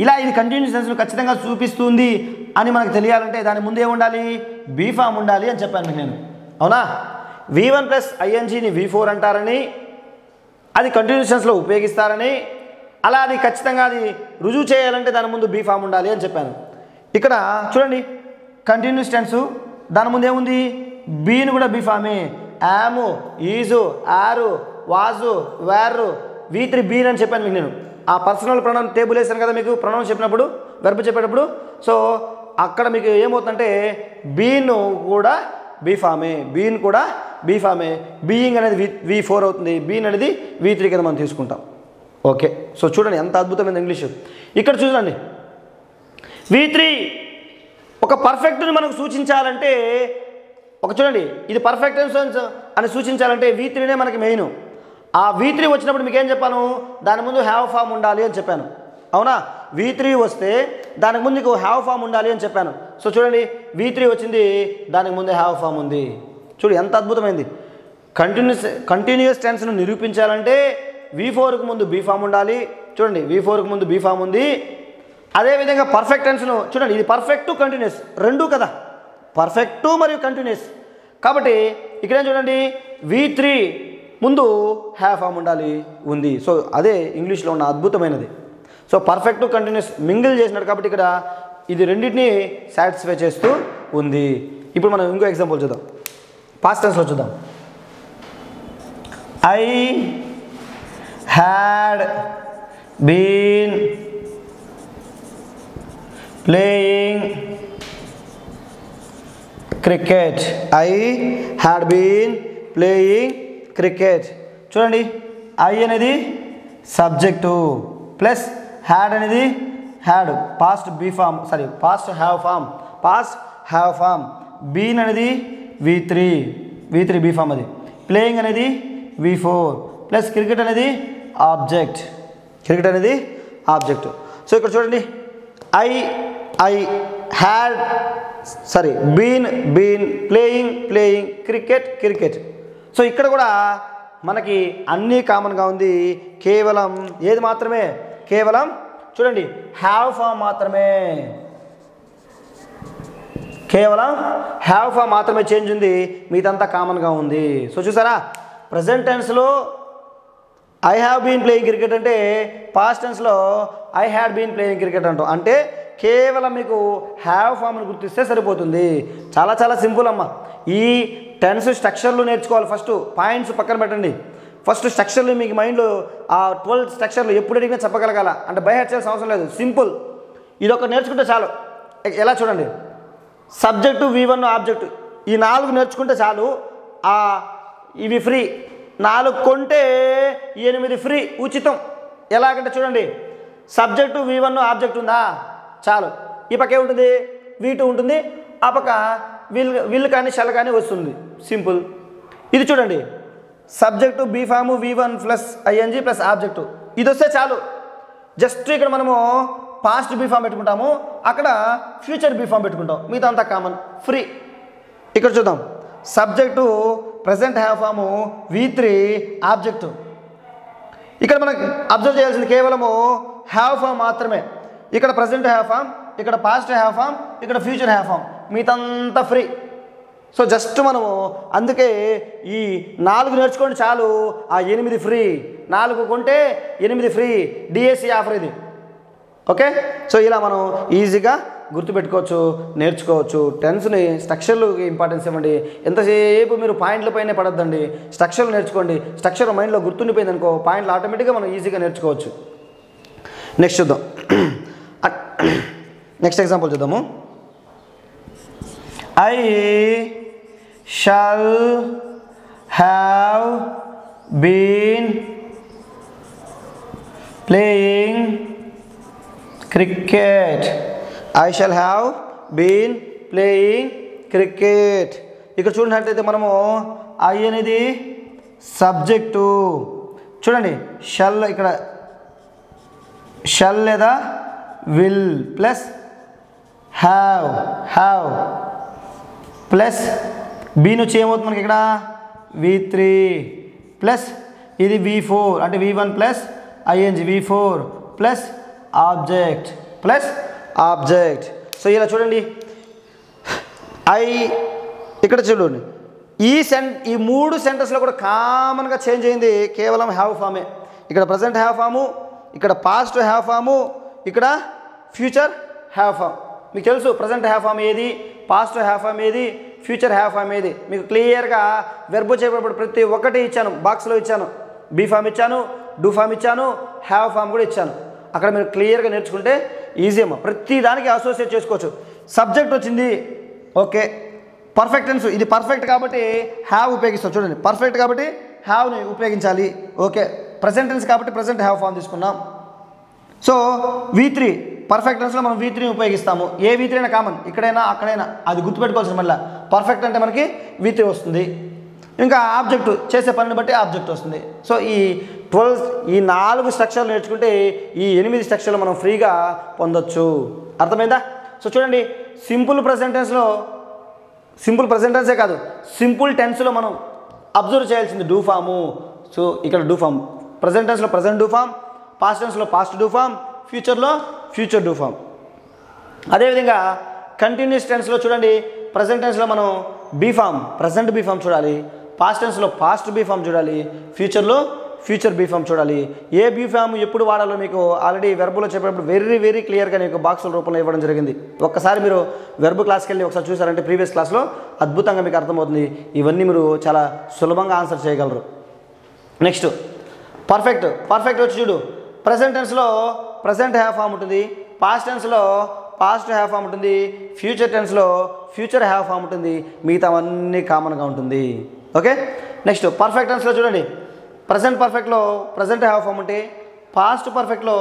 ఇలా ఇది కంటిన్యూస్ టెన్స్ను ఖచ్చితంగా చూపిస్తుంది అని మనకు తెలియాలంటే దాని ముందు ఏముండాలి, బీ ఫామ్ ఉండాలి అని చెప్పాను మీకు నేను. అవునా, V1 ప్లస్ ఐఎన్జీని V4 అంటారని, అది కంటిన్యూస్ టెన్స్లో ఉపయోగిస్తారని, అలా అది ఖచ్చితంగా అది రుజువు చేయాలంటే దాని ముందు బీ ఫామ్ ఉండాలి అని చెప్పాను. ఇక్కడ చూడండి కంటిన్యూస్ టెన్స్ దాని ముందు ఏముంది, బీని కూడా బీ ఫామే. యాము, ఈజు, ఆరు, వాజు, వేరు, V3 బీన్ అని చెప్పాను మీకు. నేను ఆ పర్సనల్ ప్రొనౌన్ టేబుల్ వేసాను కదా మీకు ప్రొనౌన్ చెప్పినప్పుడు, వెర్బ్ చెప్పేటప్పుడు. సో అక్కడ మీకు ఏమవుతుందంటే బీన్ కూడా బీ ఫామే, బీన్ కూడా బీ ఫామే. బీయింగ్ అనేది V4 అవుతుంది, బీన్ అనేది V3 కింద మనం తీసుకుంటాం. ఓకే, సో చూడండి ఎంత అద్భుతమైన ఇంగ్లీష్. ఇక్కడ చూడండి V3 ఒక పర్ఫెక్ట్ని మనకు సూచించాలంటే, ఒక చూడండి ఇది పర్ఫెక్ట్ టెన్స్ అని సూచించాలంటే V3నే మనకి మెయిన్. ఆ V3 వచ్చినప్పుడు మీకు ఏం చెప్పాను, దాని ముందు హ్యావ్ ఫామ్ ఉండాలి అని చెప్పాను. అవునా, V3 వస్తే దానికి ముందు నీకు హ్యావ్ ఫామ్ ఉండాలి అని చెప్పాను. సో చూడండి V3 వచ్చింది, దానికి ముందే హ్యావ్ ఫామ్ ఉంది. చూడు ఎంత అద్భుతమైంది. కంటిన్యూస్ టెన్స్ను నిరూపించాలంటే V4కు ముందు బీ ఫామ్ ఉండాలి. చూడండి V4కు ముందు బీ ఫామ్ ఉంది. అదేవిధంగా పర్ఫెక్ట్ టెన్స్ను చూడండి, ఇది పర్ఫెక్ట్ కంటిన్యూస్ రెండూ కదా, పర్ఫెక్ట్ మరియు కంటిన్యూస్. కాబట్టి ఇక్కడేం చూడండి V3 ముందు హ్యావ్ ఫామ్ ఉండాలి ఉంది. సో అదే ఇంగ్లీష్లో ఉన్న అద్భుతమైనది. సో పర్ఫెక్ట్ కంటిన్యూస్ మింగిల్ చేసినాడు కాబట్టి ఇక్కడ ఇది రెండింటిని సాటిస్ఫై చేస్తూ ఉంది. ఇప్పుడు మనం ఇంకో ఎగ్జాంపుల్ చూద్దాం, పాస్ట్ టెన్స్లో చూద్దాం. I had been playing cricket. I had been playing cricket. చూడండి ఐ అనేది సబ్జెక్టు ప్లస్ హ్యాడ్ అనేది had past be form past have form. Been అనేది V3 బీ ఫామ్, అది ప్లేయింగ్ అనేది V4 ప్లస్ క్రికెట్ అనేది ఆబ్జెక్ట్. సో ఇక్కడ చూడండి I had been playing cricket. So ఇక్కడ కూడా మనకి అన్నీ కామన్గా ఉంది, కేవలం ఏది మాత్రమే, కేవలం చూడండి హ్యావ్ ఫామ్ మాత్రమే, కేవలం హ్యావ్ ఫామ్ మాత్రమే చేంజ్ ఉంది, మీదంతా కామన్గా ఉంది. సో చూసారా ప్రజెంట్ టెన్స్లో I have been playing cricket అంటే పాస్ట్ టెన్స్లో I had been playing cricket అంటాం. అంటే కేవలం మీకు హ్యావ్ ఫామ్ని గుర్తిస్తే సరిపోతుంది. చాలా చాలా సింపుల్ అమ్మ. ఈ టెన్స్ స్ట్రక్చర్లు నేర్చుకోవాలి. ఫస్ట్ పాయింట్స్ పక్కన పెట్టండి. ఫస్ట్ స్ట్రక్చర్లు మీకు మైండ్లో ఆ 12 స్ట్రక్చర్లు ఎప్పుడు అడిగినా చెప్పగలగాల, అంటే బై హార్ట్ చేయాల్సిన అవసరం లేదు, సింపుల్. ఇది ఒక నేర్చుకుంటే చాలు. ఎలా చూడండి, సబ్జెక్టు V1 ఆబ్జెక్టు ఈ 4 నేర్చుకుంటే చాలు. ఇవి ఫ్రీ, 4 కొంటే 8 ఫ్రీ ఉచితం. ఎలాగంటే చూడండి సబ్జెక్టు V1 ఆబ్జెక్ట్ ఉందా చాలు, ఈ పక్క ఏముంటుంది V2 ఉంటుంది, ఆ పక్క విల్ కానీ షల్ కానీ వస్తుంది, సింపుల్. ఇది చూడండి subject be form V1 plus ING plus object, ఇది వస్తే చాలు. జస్ట్ ఇక్కడ మనము పాస్ట్ బీ ఫామ్ పెట్టుకుంటాము, అక్కడ ఫ్యూచర్ బీ ఫామ్ పెట్టుకుంటాం, మిగతా అంతా కామన్ ఫ్రీ. ఇక్కడ చూద్దాం subject present have form V3 object. ఇక్కడ మనకు అబ్జర్వ్ చేయాల్సింది కేవలము హ్యావ్ ఫామ్ మాత్రమే. ఇక్కడ ప్రజెంట్ హ్యావ్ ఫామ్, ఇక్కడ పాస్ట్ హ్యావ్ ఫామ్, ఇక్కడ ఫ్యూచర్ హ్యావ్ ఫామ్, మిగతా ఫ్రీ. సో జస్ట్ మనము అందుకే ఈ 4 నేర్చుకోండి చాలు, ఆ 8 ఫ్రీ. 4 కొంటే 8 ఫ్రీ, డిఎస్సి ఆఫర్ ఇది. ఓకే, సో ఇలా మనం ఈజీగా గుర్తుపెట్టుకోవచ్చు, నేర్చుకోవచ్చు. టెన్స్ని స్ట్రక్చర్లకి ఇంపార్టెన్స్ ఇవ్వండి. ఎంతసేపు మీరు పాయింట్లపైనే పడద్దండి, స్ట్రక్చర్లు నేర్చుకోండి. స్ట్రక్చర్ మైండ్లో గుర్తుండిపోయింది అనుకో, పాయింట్లు ఆటోమేటిక్గా మనం ఈజీగా నేర్చుకోవచ్చు. నెక్స్ట్ చూద్దాం, నెక్స్ట్ ఎగ్జాంపుల్ చూద్దాము. I shall have been playing cricket. I shall have been playing cricket. ఇక్కడ చూడనట్లయితే మనము I అనేది సబ్జెక్టు. చూడండి షల్, ఇక్కడ షల్ లేదా will plus have plus be నుంచి ఏమవుతుంది మనకి ఇక్కడ V3 ప్లస్ ఇది V4 అంటే V1 plus ING V4 plus object. So ఇలా చూడండి ఇక్కడ చూడండి ఈ మూడు సెంటెన్స్లో కూడా కామన్గా చేంజ్ అయింది కేవలం హ్యావ్ ఫామే. ఇక్కడ ప్రజెంట్ హ్యావ్ ఫాము, ఇక్కడ పాస్ట్ హ్యావ్ ఫాము, ఇక్కడ ఫ్యూచర్ హ్యావ్ ఫామ్. మీకు తెలుసు ప్రజెంట్ హ్యావ్ ఫామ్ ఏది, పాస్ట్ హ్యావ్ ఫామ్ ఏది, ఫ్యూచర్ హ్యావ్ ఫామ్ ఏది. మీకు క్లియర్గా వెర్బ్ చేయబడి ప్రతి ఒక్కటి ఇచ్చాను, బాక్స్లో ఇచ్చాను. బీ ఫామ్ ఇచ్చాను, డూ ఫామ్ ఇచ్చాను, హ్యావ్ ఫామ్ కూడా ఇచ్చాను. అక్కడ మీరు క్లియర్గా నేర్చుకుంటే ఈజీ అమ్మా. ప్రతి దానికి అసోసియేట్ చేసుకోవచ్చు. సబ్జెక్ట్ వచ్చింది, ఓకే. పర్ఫెక్ట్ టెన్స్, ఇది పర్ఫెక్ట్ కాబట్టి హ్యావ్ ఉపయోగిస్తాం. చూడండి, పర్ఫెక్ట్ కాబట్టి హ్యావ్ని ఉపయోగించాలి, ఓకే. ప్రజెంట్ టెన్స్ కాబట్టి ప్రజెంట్ హ్యావ్ ఫామ్ తీసుకున్నాం. సో V3 పర్ఫెక్ట్ టెన్స్లో మనం V3ని ఉపయోగిస్తాము. ఏ V3 అయినా కామన్, ఇక్కడైనా అక్కడైనా, అది గుర్తుపెట్టుకోవాల్సిన. మళ్ళీ పర్ఫెక్ట్ అంటే మనకి V3 వస్తుంది. ఇంకా ఆబ్జెక్ట్ చేసే పనిని బట్టి ఆబ్జెక్ట్ వస్తుంది. సో ఈ 4 స్ట్రక్చర్లు నేర్చుకుంటే ఈ 8 స్ట్రక్చర్లు మనం ఫ్రీగా పొందొచ్చు. అర్థమైందా? సో చూడండి, సింపుల్ ప్రజెంట్ టెన్సే కాదు, సింపుల్ టెన్స్లో మనం అబ్జర్వ్ చేయాల్సింది డూ ఫాము. సో ఇక్కడ డూ ఫామ్, ప్రజెంట్ టెన్స్లో ప్రజెంట్ డూ ఫామ్, పాస్ట్ టెన్స్లో పాస్ట్ డూ ఫామ్, ఫ్యూచర్లో ఫ్యూచర్ డూ ఫామ్. అదేవిధంగా కంటిన్యూస్ టెన్స్లో చూడండి, ప్రజెంట్ టెన్స్లో మనం be form, present be form చూడాలి. పాస్ట్ టెన్స్లో పాస్ట్ బీ ఫామ్ చూడాలి. ఫ్యూచర్లో ఫ్యూచర్ బీ ఫామ్ చూడాలి. ఏ బీ ఫామ్ ఎప్పుడు వాడాలో మీకు ఆల్రెడీ వెర్బులో చెప్పేటప్పుడు వెరీ క్లియర్గా మీకు బాక్సుల రూపంలో ఇవ్వడం జరిగింది. ఒక్కసారి మీరు వెర్బ్ క్లాస్కి వెళ్ళి ఒకసారి చూసారంటే ప్రీవియస్ క్లాస్లో అద్భుతంగా మీకు అర్థమవుతుంది. ఇవన్నీ మీరు చాలా సులభంగా ఆన్సర్ చేయగలరు. నెక్స్ట్ పర్ఫెక్ట్ వచ్చి చూడు, ప్రజెంట్ టెన్స్లో ప్రజెంట్ హ్యావ్ ఫామ్ ఉంటుంది, పాస్ట్ టెన్స్లో పాస్ట్ హ్యావ్ ఫామ్ ఉంటుంది, ఫ్యూచర్ టెన్స్లో ఫ్యూచర్ హ్యావ్ ఫామ్ ఉంటుంది, మిగతావన్నీ కామన్గా ఉంటుంది. ఓకే. నెక్స్ట్ పర్ఫెక్ట్ టెన్స్లో చూడండి, ప్రజెంట్ పర్ఫెక్ట్లో ప్రజెంట్ హ్యావ్ ఫామ్ ఉంటే, పాస్ట్ పర్ఫెక్ట్లో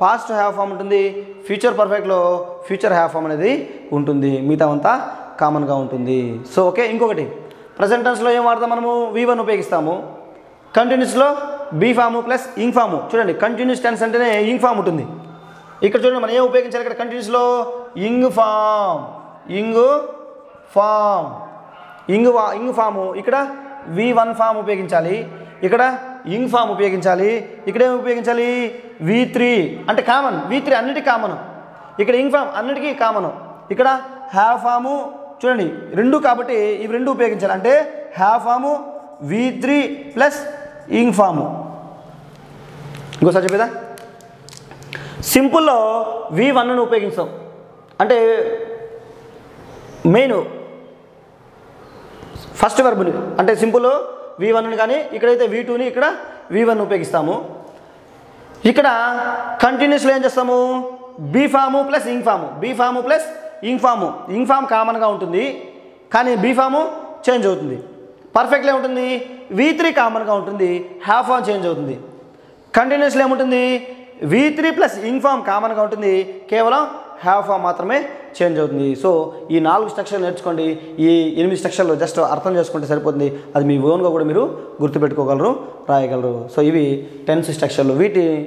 పాస్ట్ హ్యావ్ ఫామ్ ఉంటుంది, ఫ్యూచర్ పర్ఫెక్ట్లో ఫ్యూచర్ హ్యావ్ ఫామ్ అనేది ఉంటుంది, మిగతావంతా కామన్గా ఉంటుంది. So okay. ఇంకొకటి ప్రజెంట్ టెన్స్లో ఏం వాడతాం మనము, V1 ఉపయోగిస్తాము. కంటిన్యూస్లో be form plus ing form. చూడండి, కంటిన్యూస్ టెన్స్ అంటేనే ఇంగ్ ఫామ్ ఉంటుంది. ఇక్కడ చూడండి మనం ఏం ఉపయోగించాలి, ఇక్కడ కంటిన్యూస్లో ఇంగ్ ఫాము, ఇక్కడ V1 ఫామ్ ఉపయోగించాలి, ఇక్కడ ఇంగ్ ఫామ్ ఉపయోగించాలి, ఇక్కడ ఏమి ఉపయోగించాలి, V3 అంటే కామన్, V3 అన్నిటికీ కామన్, ఇక్కడ ఇంగ్ ఫామ్ అన్నిటికీ కామన్, ఇక్కడ హ్యావ్ ఫాము చూడండి రెండు కాబట్టి ఇవి రెండు ఉపయోగించాలి. అంటే have form V3 plus ing form. ఇంకోసారి చెప్పేదా, సింపుల్లో V1ను ఉపయోగిస్తాం. అంటే మెయిన్ ఫస్ట్ వర్బ్ని, అంటే సింపుల్ V1ని, కానీ ఇక్కడైతే V2ని, ఇక్కడ V1 ఉపయోగిస్తాము. ఇక్కడ కంటిన్యూస్లో ఏం చేస్తాము, be form plus ing form, ing form కామన్గా ఉంటుంది, కానీ బీ ఫాము చేంజ్ అవుతుంది. పర్ఫెక్ట్లో ఏముంటుంది, V3 కామన్గా ఉంటుంది, హ్యావ్ ఫామ్ చేంజ్ అవుతుంది. కంటిన్యూస్లో ఏముంటుంది, V3 ప్లస్ ఇంగ్ ఫామ్ కామన్గా ఉంటుంది, కేవలం హ్యావ్ ఫామ్ మాత్రమే చేంజ్ అవుతుంది. సో ఈ 4 స్ట్రక్చర్లు నేర్చుకోండి. ఈ 8 స్ట్రక్చర్లు జస్ట్ అర్థం చేసుకుంటే సరిపోతుంది. అది మీ ఓన్గా కూడా మీరు గుర్తుపెట్టుకోగలరు, రాయగలరు. సో ఇవి టెన్స్ స్ట్రక్చర్లు.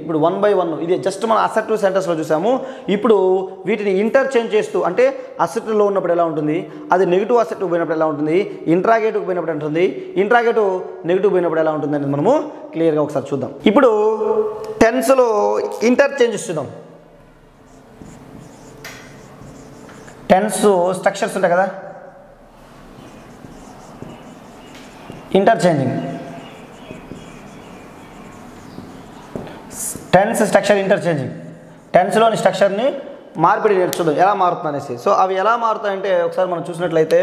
ఇప్పుడు 1 by 1 ఇది జస్ట్ మనం అసెప్టివ్ సెంటెన్స్లో చూసాము. ఇప్పుడు వీటిని ఇంటర్చేంజ్ చేస్తూ, అంటే అసెప్టివ్లో ఉన్నప్పుడు ఎలా ఉంటుంది, అది నెగిటివ్ అసెప్టివ్ పోయినప్పుడు ఎలా ఉంటుంది, ఇంట్రాగేటివ్ పోయినప్పుడు ఉంటుంది, ఇంట్రాగేటివ్ నెగిటివ్ పోయినప్పుడు ఎలా ఉంటుంది అనేది మనము క్లియర్గా ఒకసారి చూద్దాం. ఇప్పుడు టెన్స్లో ఇంటర్చేంజెస్ చూద్దాం. టెన్స్ స్ట్రక్చర్స్ ఉంటాయి కదా, ఇంటర్చేంజింగ్ టెన్స్ స్ట్రక్చర్, ఇంటర్చేంజింగ్ టెన్స్లోని స్ట్రక్చర్ని మార్పిడి నేర్చుకుందాం ఎలా మారుతుంది అనేసి. సో అవి ఎలా మారుతాయంటే ఒకసారి మనం చూసినట్లయితే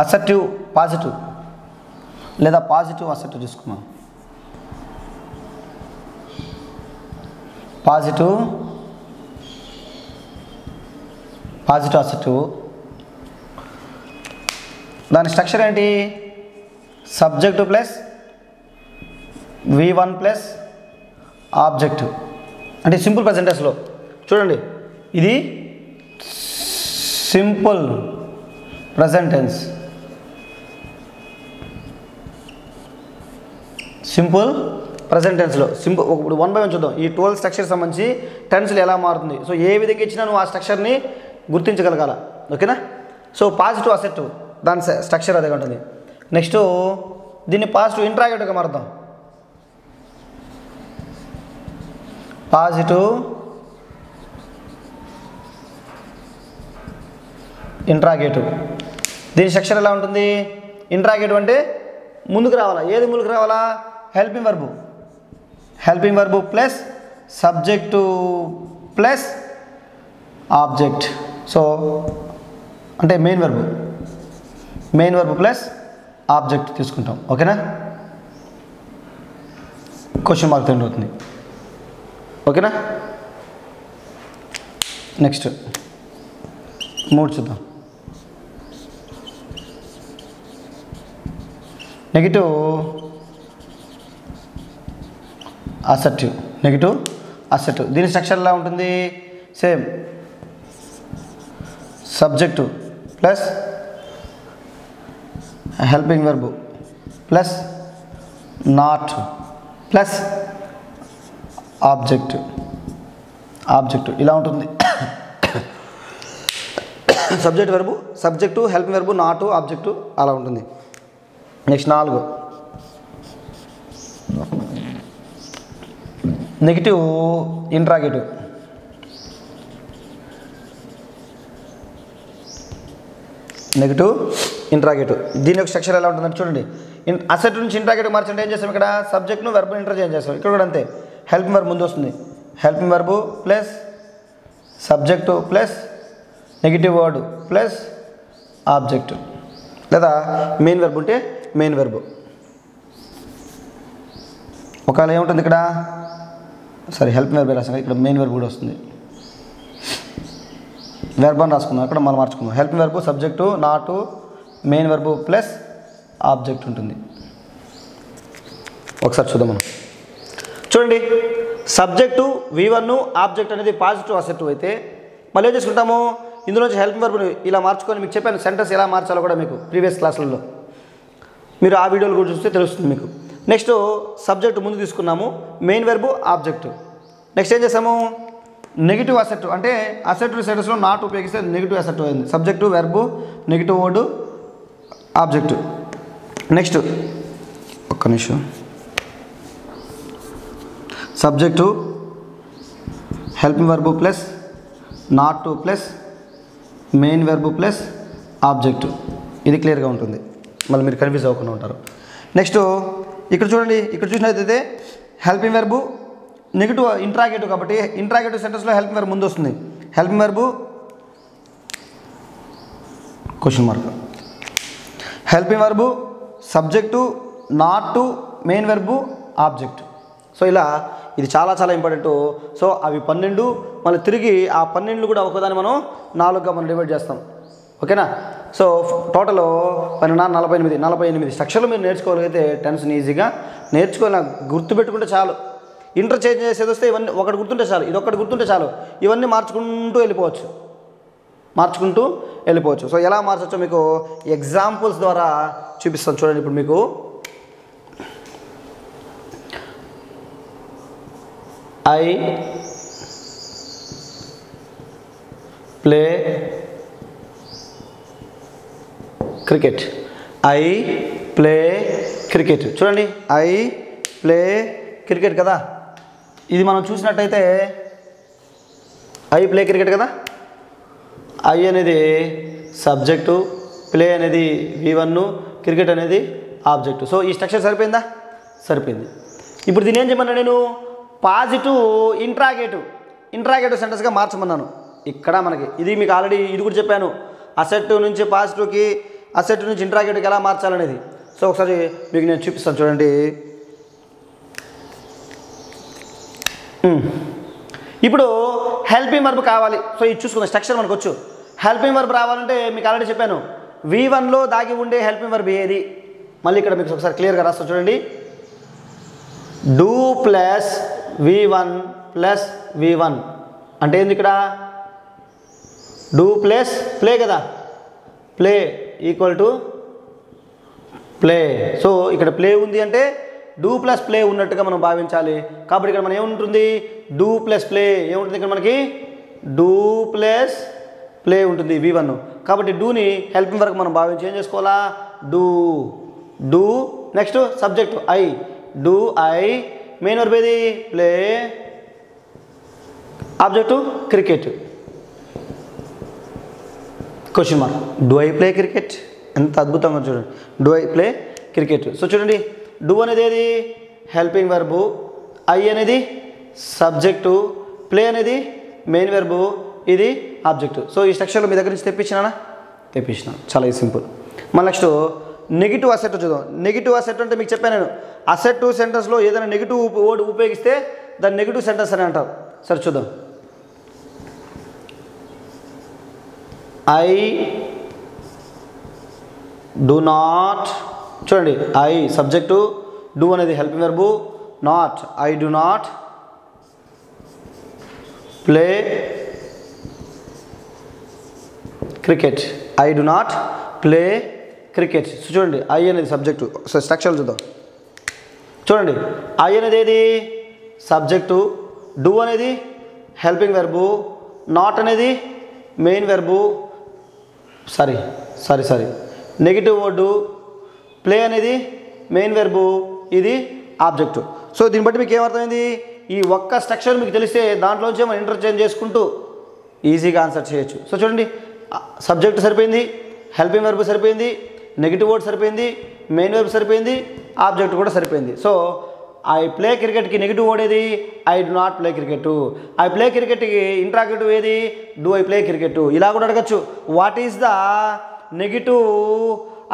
అసర్టివ్ పాజిటివ్ లేదా పాజిటివ్ అసెప్టివ్ తీసుకున్నాం. పాజిటివ్ అసెప్టివ్ దాని స్ట్రక్చర్ ఏంటి, subject plus V1 plus object. అంటే సింపుల్ ప్రెజెంట్ టెన్స్లో చూడండి, ఇది simple present tense, simple present టెన్స్లో ఇప్పుడు 1 by 1 చూద్దాం. ఈ 12 స్ట్రక్చర్ సంబంధించి టెన్స్లు ఎలా మారుతుంది. సో ఏ విధంగా ఇచ్చినా నువ్వు ఆ స్ట్రక్చర్ని గుర్తించగలగాల. ఓకేనా. సో పాజిటివ్ అసెప్టివ్ దాని స్ట్రక్చర్ అదే ఉంటుంది. నెక్స్ట్ దీన్ని పాజిటివ్ ఇంట్రాగేటివ్గా మారుద్దాం. Positive interrogative. దీని స్ట్రక్చర్ ఎలా ఉంటుంది? ఇంట్రాగేటివ్ అంటే ముందుకు రావాలా? ఏది ముందుకు రావాలా? Helping verb. Helping verb plus subject plus object. So అంటే మెయిన్ వర్బు ప్లస్ ఆబ్జెక్ట్ తీసుకుంటాం. ఓకేనా? క్వశ్చన్ మార్క్ ఎండ్ అవుతుంది. ఓకేనా? నెక్స్ట్ 3 చూద్దాం. Negative assertive. దీని స్ట్రక్చర్ ఎలా ఉంటుంది? Same subject plus helping verb plus not plus object ఇలా ఉంటుంది. సబ్జెక్టు హెల్పింగ్ వర్బు నాటు ఆబ్జెక్టు అలా ఉంటుంది. Next 4 negative interrogative. దీని యొక్క స్ట్రక్చర్ ఎలా ఉంటుందంటే చూడండి. అసెట్ నుంచి ఇంట్రాగేటివ్ మార్చంటే ఏం చేస్తాం? ఇక్కడ సబ్జెక్ట్ను వెర్బ్ను ఇంటర్చేంజ్ చేస్తాం. ఇక్కడ కూడా అంతే. హెల్పింగ్ వర్బ్ ముందు వస్తుంది. Helping verb plus subject plus negative word plus object, లేదా మెయిన్ వర్బ్ ఉంటే మెయిన్ వర్బ్. ఒకవేళ ఏముంటుంది ఇక్కడ? హెల్పింగ్ వర్బ్ రాసాం, ఇక్కడ మెయిన్ వర్బ్ కూడా వస్తుంది. వెర్బ్ అని రాసుకుందాం, అక్కడ మనం మార్చుకుందాం. హెల్పింగ్ వర్బు సబ్జెక్టు నాటు మెయిన్ వర్బు ప్లస్ ఆబ్జెక్ట్ ఉంటుంది. ఒకసారి చూద్దాం మనం. చూడండి, సబ్జెక్టు V1 ఆబ్జెక్ట్ అనేది పాజిటివ్ అసెప్టివ్ అయితే మళ్ళీ ఏం చేసుకుంటాము? ఇందులోంచి హెల్పింగ్ వర్బ్ని ఇలా మార్చుకొని మీకు చెప్పాను సెంటెన్స్ ఎలా మార్చాలో కూడా మీకు ప్రీవియస్ క్లాసులలో. మీరు ఆ వీడియోలు కూడా చూస్తే తెలుస్తుంది మీకు. నెక్స్ట్ సబ్జెక్టు ముందు తీసుకున్నాము, మెయిన్ వెర్బు ఆబ్జెక్టు. నెక్స్ట్ ఏం చేసాము? నెగిటివ్ అసెట్ అంటే అసెటివ్ సెంటెన్స్లో నాట్ ఉపయోగిస్తే నెగిటివ్ అసెట్ అయింది. Subject verb negative word object. Next ఒక్క నిమిషం. Subject helping verb plus not plus main verb plus object. ఇది క్లియర్గా ఉంటుంది, మళ్ళీ మీరు కన్ఫ్యూజ్ అవ్వకుండా ఉంటారు. నెక్స్ట్ ఇక్కడ చూడండి, ఇక్కడ చూసినట్లయితే హెల్పింగ్ వెర్బు నెగిటివ్ ఇంట్రాగేటివ్ కాబట్టి ఇంట్రాగేటివ్ సెంటెన్స్లో హెల్పింగ్ వెర్బ్ ముందు వస్తుంది. Helping verb question mark, helping verb subject not main verb object. So ఇలా ఇది చాలా చాలా ఇంపార్టెంట్. సో అవి 12, మళ్ళీ తిరిగి ఆ 12 కూడా ఒకదాన్ని మనం 4గా మనం డివైడ్ చేస్తాం. ఓకేనా? సో టోటల్ 48 స్ట్రక్చర్లు మీరు నేర్చుకోగలిగితే టెన్స్ని ఈజీగా నేర్చుకోవాలి. గుర్తుపెట్టుకుంటే చాలు. ఇంటర్చేంజ్ చేసేది వస్తే ఇవన్నీ ఒకటి గుర్తుంటే చాలు, ఇది ఒక్కటి గుర్తుంటే చాలు, ఇవన్నీ మార్చుకుంటూ వెళ్ళిపోవచ్చు. సో ఎలా మార్చొచ్చో మీకు ఎగ్జాంపుల్స్ ద్వారా చూపిస్తాను. చూడండి, ఇప్పుడు మీకు ఐ ప్లే క్రికెట్. చూడండి, ఐ ప్లే క్రికెట్ కదా. ఇది మనం చూసినట్టయితే ఐ ప్లే క్రికెట్ కదా. ఐ అనేది సబ్జెక్టు, ప్లే అనేది V1, క్రికెట్ అనేది ఆబ్జెక్టు. సో ఈ స్ట్రక్చర్ సరిపోయిందా? సరిపోయింది. ఇప్పుడు దీన్ని ఏం చేయమన్నా నేను? పాజిటివ్ ఇంట్రాగేటివ్ సెంటెన్స్గా మార్చమన్నాను. ఇక్కడ మనకి ఇది మీకు ఆల్రెడీ ఇది కూడా చెప్పాను. అసెట్ నుంచి పాజిటివ్కి, అసెట్ నుంచి ఇంట్రాగేటివ్కి ఎలా మార్చాలనేది. సో ఒకసారి మీకు నేను చూపిస్తాను. చూడండి, ఇప్పుడు హెల్పింగ్ వర్బ్ కావాలి. సో ఇది చూసుకుందాం. స్ట్రక్చర్ మనకు వచ్చు. హెల్పింగ్ వర్బ్ రావాలంటే మీకు ఆల్రెడీ చెప్పాను, V1లో దాగి ఉండే హెల్పింగ్ వర్బ్ ఏది? మళ్ళీ ఇక్కడ మీకు ఒకసారి క్లియర్గా రాస్తాను. చూడండి, డూ ప్లస్ V1 అంటే ఏంది? ఇక్కడ డూ ప్లస్ ప్లే కదా. Play equal to play. So ఇక్కడ ప్లే ఉంది అంటే డూ ప్లస్ ప్లే ఉన్నట్టుగా మనం భావించాలి. కాబట్టి ఇక్కడ మనం ఏముంటుంది? డూ ప్లస్ ప్లే ఏముంటుంది? ఇక్కడ మనకి డూ ప్లస్ ప్లే ఉంటుంది V1. కాబట్టి డూని హెల్పింగ్ వర్క్ మనం భావించి ఏం చేసుకోవాలా? Do next subject I, do I, main verb ఏది? Play object cricket, question mark. Do I play cricket? ఎంత అద్భుతంగా చూడండి, do I play cricket. So చూడండి, డూ అనేది ఏది హెల్పింగ్ వెర్బు, ఐ అనేది సబ్జెక్టు, ప్లే అనేది మెయిన్ వెర్బు, ఇది ఆబ్జెక్టు. సో ఈ స్ట్రక్చర్లో మీ దగ్గర నుంచి తెప్పించిన చాలా సింపుల్. మళ్ళీ నెక్స్ట్ నెగిటివ్ అసెట్ చూద్దాం. నెగిటివ్ అసెట్ అంటే మీకు చెప్పాను నేను, అసెట్ సెంటెన్స్లో ఏదైనా నెగిటివ్ వర్డ్ ఉపయోగిస్తే దాన్ని నెగిటివ్ సెంటెన్స్ అని అంటారు. సరే చూద్దాం. ఐ డు నాట్, చూడండి ఐ సబ్జెక్టు, డూ అనేది helping verb, not I do not play cricket, I do not play cricket. So చూడండి ఐ అనేది సబ్జెక్టు. సో స్ట్రక్చర్ చూద్దాం. చూడండి ఐ అనేది ఏది సబ్జెక్టు, డూ అనేది హెల్పింగ్ వెర్బు, నాట్ అనేది main verb, sorry negative word, play అనేది మెయిన్ వెర్బు, ఇది ఆబ్జెక్టు. సో దీన్ని బట్టి మీకు ఏమర్థమైంది, ఈ ఒక్క స్ట్రక్చర్ మీకు తెలిస్తే దాంట్లోంచి మనం ఇంటర్చేంజ్ చేసుకుంటూ ఈజీగా ఆన్సర్ చేయొచ్చు. సో చూడండి, సబ్జెక్ట్ సరిపోయింది, హెల్పింగ్ వెర్బ్ సరిపోయింది, నెగిటివ్ వర్డ్ సరిపోయింది, మెయిన్ వెర్బ్ సరిపోయింది, ఆబ్జెక్ట్ కూడా సరిపోయింది. సో ఐ ప్లే క్రికెట్కి నెగిటివ్ వర్డ్ ఏది, I do not play cricket. I play క్రికెట్కి ఇంట్రాగేటివ్ ఏది, డూ ఐ ప్లే క్రికెట్. ఇలా కూడా అడగచ్చు, what is the negative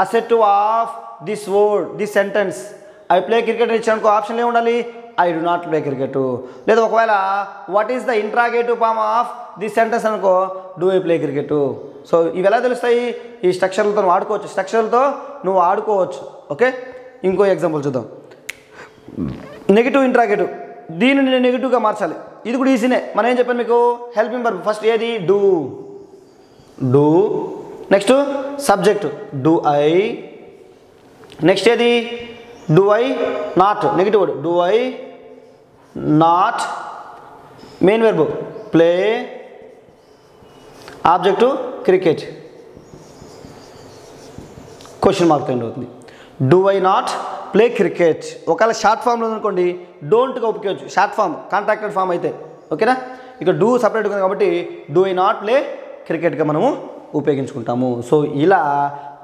assertive of this word, this sentence. I play cricket ఇచ్చానుకో ఆప్షన్లో ఉండాలి I do not play cricket. లేదా ఒకవేళ what is the interrogative form of this sentence అనుకో, do I play cricket. So ఇవి ఎలా తెలుస్తాయి, ఈ స్ట్రక్చర్లతో నువ్వు ఆడుకోవచ్చు, స్ట్రక్చర్లతో నువ్వు ఆడుకోవచ్చు. ఓకే, ఇంకో ఎగ్జాంపుల్ చూద్దాం. నెగిటివ్ ఇంట్రాగేటివ్, దీన్ని నేను నెగిటివ్గా మార్చాలి. ఇది కూడా ఈజీనే. మనం ఏం చెప్పాను మీకు, హెల్పింగ్ వర్బ్ ఫస్ట్ ఏది do, next subject do I, next ఏది do I not, negative word do I not, main verb play, object cricket, question mark end అవుతుంది. Do I not play cricket. ఒకవేళ షార్ట్ ఫామ్లో అనుకోండి డోంట్గా ఉపయోగించు, short form contracted form అయితే. ఓకేనా, ఇక do సపరేట్గా ఉంది కాబట్టి డూ ఐ నాట్ ప్లే క్రికెట్గా మనము ఉపయోగించుకుంటాము. సో ఇలా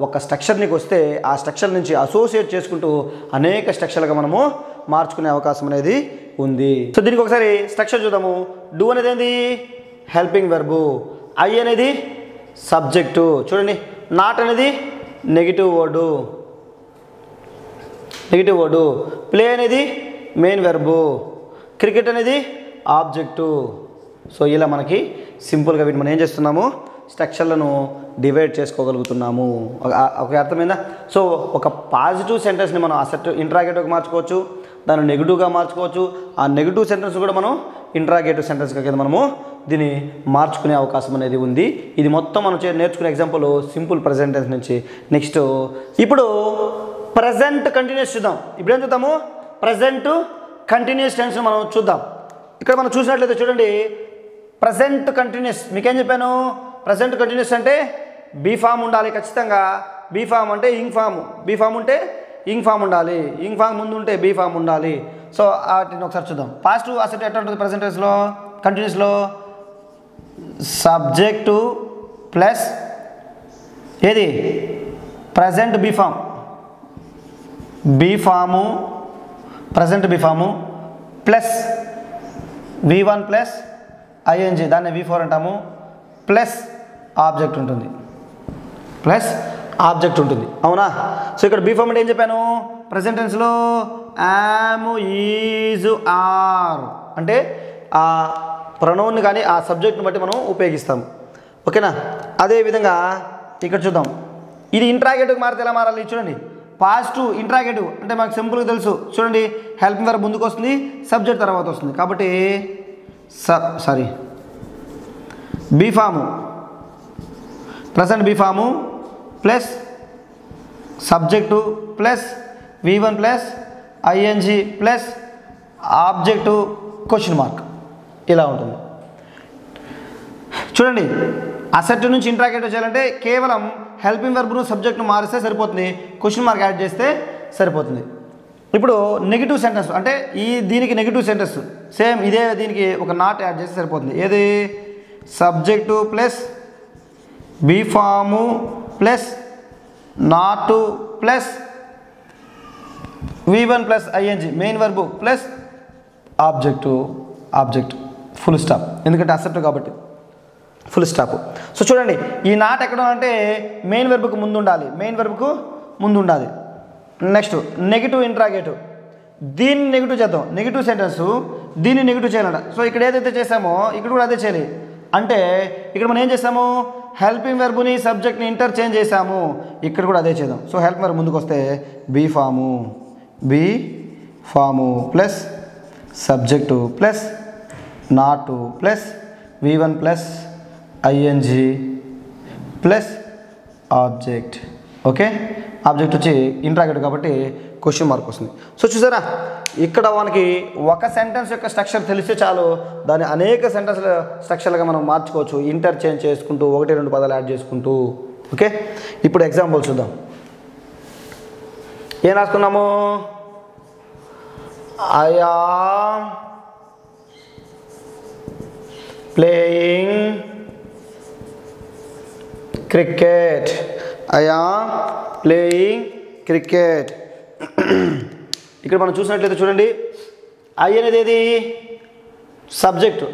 ఒక స్ట్రక్చర్ నీకు వస్తే ఆ స్ట్రక్చర్ నుంచి అసోసియేట్ చేసుకుంటూ అనేక స్ట్రక్చర్లుగా మనము మార్చుకునే అవకాశం అనేది ఉంది. సో దీనికి ఒకసారి స్ట్రక్చర్ చూద్దాము. డూ అనేది ఏంది హెల్పింగ్ వెర్బు, ఐ అనేది సబ్జెక్టు, చూడండి నాట్ అనేది నెగిటివ్ వర్డు, ప్లే అనేది మెయిన్ వెర్బు, క్రికెట్ అనేది ఆబ్జెక్టు. సో ఇలా మనకి సింపుల్గా వీటిని మనం ఏం చేస్తున్నాము, స్ట్రక్చర్లను డివైడ్ చేసుకోగలుగుతున్నాము. ఒక అర్థమైందా? సో ఒక పాజిటివ్ సెంటెన్స్ని మనం అసెట్ ఇంట్రాగేటివ్గా మార్చుకోవచ్చు, దాన్ని నెగిటివ్గా మార్చుకోవచ్చు. ఆ నెగిటివ్ సెంటెన్స్ కూడా మనం ఇంట్రాగేటివ్ సెంటెన్స్గా కింద మనము దీన్ని మార్చుకునే అవకాశం అనేది ఉంది. ఇది మొత్తం మనం నేర్చుకునే ఎగ్జాంపుల్ సింపుల్ ప్రెజెంట్ టెన్స్ నుంచి. నెక్స్ట్ ఇప్పుడు ప్రజెంట్ కంటిన్యూస్ చూద్దాం. ఇప్పుడు ఏం చూద్దాము, ప్రజెంట్ కంటిన్యూస్ టెన్స్ మనం చూద్దాం. ఇక్కడ మనం చూసినట్లయితే చూడండి, ప్రజెంట్ కంటిన్యూస్ మీకేం చెప్పాను, ప్రజెంట్ కంటిన్యూస్ అంటే బీ ఫామ్ ఉండాలి ఖచ్చితంగా. బీ ఫామ్ అంటే ఇంగ్ ఫామ్, బీ ఫామ్ ఉంటే ఇంగ్ ఫామ్ ఉండాలి, ఇంగ్ ఫామ్ ముందు ఉంటే బీ ఫామ్ ఉండాలి. సో వాటిని ఒకసారి చూద్దాం. పాజిటివ్ అసెట్ ఎట్లా ఉంటుంది ప్రజెంట్ టెన్స్లో, కంటిన్యూస్లో సబ్జెక్టు ప్లస్ ఏది present be form, be form present be form plus V1 plus I N G, దాన్ని V4 అంటాము, ప్లస్ ఆబ్జెక్ట్ ఉంటుంది, అవునా. సో ఇక్కడ బీ ఫామ్ అంటే ఏం చెప్పాను, ప్రజెంట్ టెన్స్లో యామ్, ఈజ్, ఆర్ అంటే ఆ ప్రొనౌన్ని కానీ ఆ సబ్జెక్ట్ని బట్టి మనం ఉపయోగిస్తాము. ఓకేనా. అదేవిధంగా ఇక్కడ చూద్దాం, ఇది ఇంట్రాగేటివ్ మారితే ఎలా మారాలి చూడండి. పాజిటివ్ ఇంట్రాగేటివ్ అంటే మనకు సింపుల్గా తెలుసు, చూడండి హెల్పింగ్ వెర్బ్ ముందుకు వస్తుంది, సబ్జెక్ట్ తర్వాత వస్తుంది. కాబట్టి be form present be form plus subject plus V1 plus ING plus object question mark, ఇలా ఉంటుంది. చూడండి అసెట్ నుంచి ఇంట్రాగేటివ్ చేయాలంటే కేవలం హెల్పింగ్ వెర్బ్ను సబ్జెక్ట్ను మారిస్తే సరిపోతుంది, క్వశ్చన్ మార్క్ యాడ్ చేస్తే సరిపోతుంది. ఇప్పుడు నెగిటివ్ సెంటెన్స్ అంటే దీనికి నెగిటివ్ సెంటెన్స్ సేమ్ ఇదే, దీనికి ఒక నాట్ యాడ్ చేస్తే సరిపోతుంది. ఏది? Subject plus be form plus not plus V1 plus ING main verb plus object full stop, ఎందుకంటే అసెప్ట్ కాబట్టి ఫుల్ స్టాప్. సో చూడండి, ఈ నాట్ ఎక్కడ అంటే మెయిన్ వెర్బ్కు ముందు ఉండాలి. నెక్స్ట్ నెగిటివ్ ఇంట్రాగేటివ్, దీన్ని నెగిటివ్ చేద్దాం. నెగిటివ్ సెంటెన్స్ దీన్ని నెగిటివ్ చేయాలంట. సో ఇక్కడ ఏదైతే చేసామో ఇక్కడ కూడా అదే చేయాలి. అంటే ఇక్కడ మనం ఏం చేసాము? హెల్పింగ్ వెర్బ్ని సబ్జెక్ట్ని ఇంటర్చేంజ్ చేసాము. ఇక్కడ కూడా అదే చేద్దాం. సో హెల్ప్ వెర్బ్ ముందుకు వస్తే be form plus subject plus not plus V1 plus ING plus object. Okay, object వచ్చి ఇంట్రాగేటివ్ కాబట్టి క్వశ్చన్ మార్క్ వస్తుంది. సో చూసారా, ఇక్కడ మనకి ఒక సెంటెన్స్ యొక్క స్ట్రక్చర్ తెలిస్తే చాలు, దాన్ని అనేక సెంటెన్స్ల స్ట్రక్చర్లుగా మనం మార్చుకోవచ్చు, ఇంటర్చేంజ్ చేసుకుంటూ 1-2 పదాలు యాడ్ చేసుకుంటూ. ఓకే, ఇప్పుడు ఎగ్జాంపుల్ చూద్దాం. ఏం రాసుకున్నాము? I am playing cricket. ఇక్కడ మనం చూసినట్లయితే చూడండి, ఐ అనేది ఏది? సబ్జెక్టు.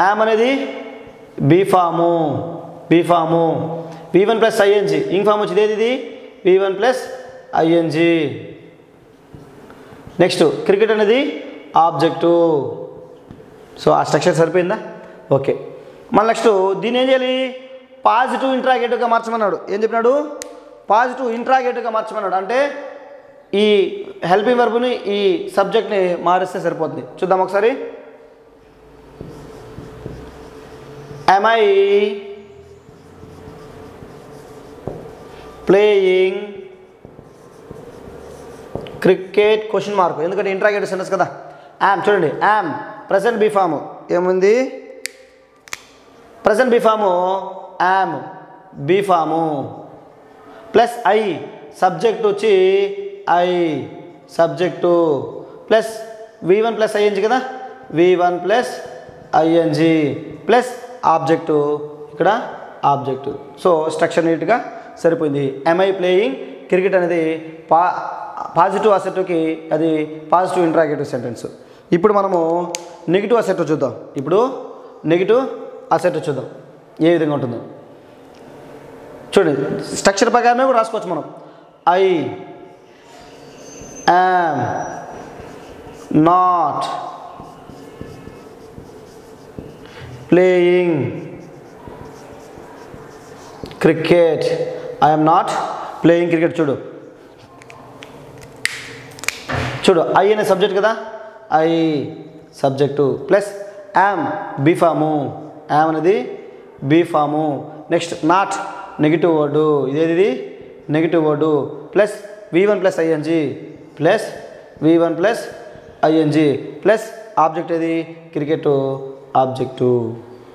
యామ్ అనేది be form. V1 plus ING ing form వచ్చేది ఏది? ఇది V1 plus ING. Next cricket అనేది ఆబ్జెక్టు. సో ఆ స్ట్రక్చర్ సరిపోయిందా? ఓకే, మళ్ళీ నెక్స్ట్ దీన్ని ఏం చేయాలి? పాజిటివ్ ఇంట్రాగేటివ్గా మార్చమన్నాడు. ఏం చెప్పినాడు? పాజిటివ్ ఇంట్రాగేటివ్గా మార్చమన్నాడు. అంటే ఈ హెల్పింగ్ వర్బ్ని ఈ సబ్జెక్ట్ని మారిస్తే సరిపోతుంది. చూద్దాం ఒకసారి. am I playing cricket question mark, ఎందుకంటే ఇంట్రాగేటివ్ సెంటెన్స్ కదా. యామ్ చూడండి, యామ్ ప్రెసెంట్ బీ ఫాము ఏముంది? Present be form am be form plus I subject వచ్చి subject plus V1 plus ING కదా, V1 plus ING plus object, ఇక్కడ object. So structure నీట్గా సరిపోయింది. am I playing cricket అనేది positive అసెప్ట్కి అది positive interrogative sentence. ఇప్పుడు మనము నెగిటివ్ అసెప్ట్ చూద్దాం. ఏ విధంగా ఉంటుందో చూడండి. స్ట్రక్చర్ ప్రకారమే కూడా రాసుకోవచ్చు మనం. I am not playing cricket. చూడు ఐ అనే సబ్జెక్ట్ కదా, I subject plus am be form, am అనేది be form. Next not negative word, ఇదేది negative word plus V1 plus ING plus object ఏది? Cricket object.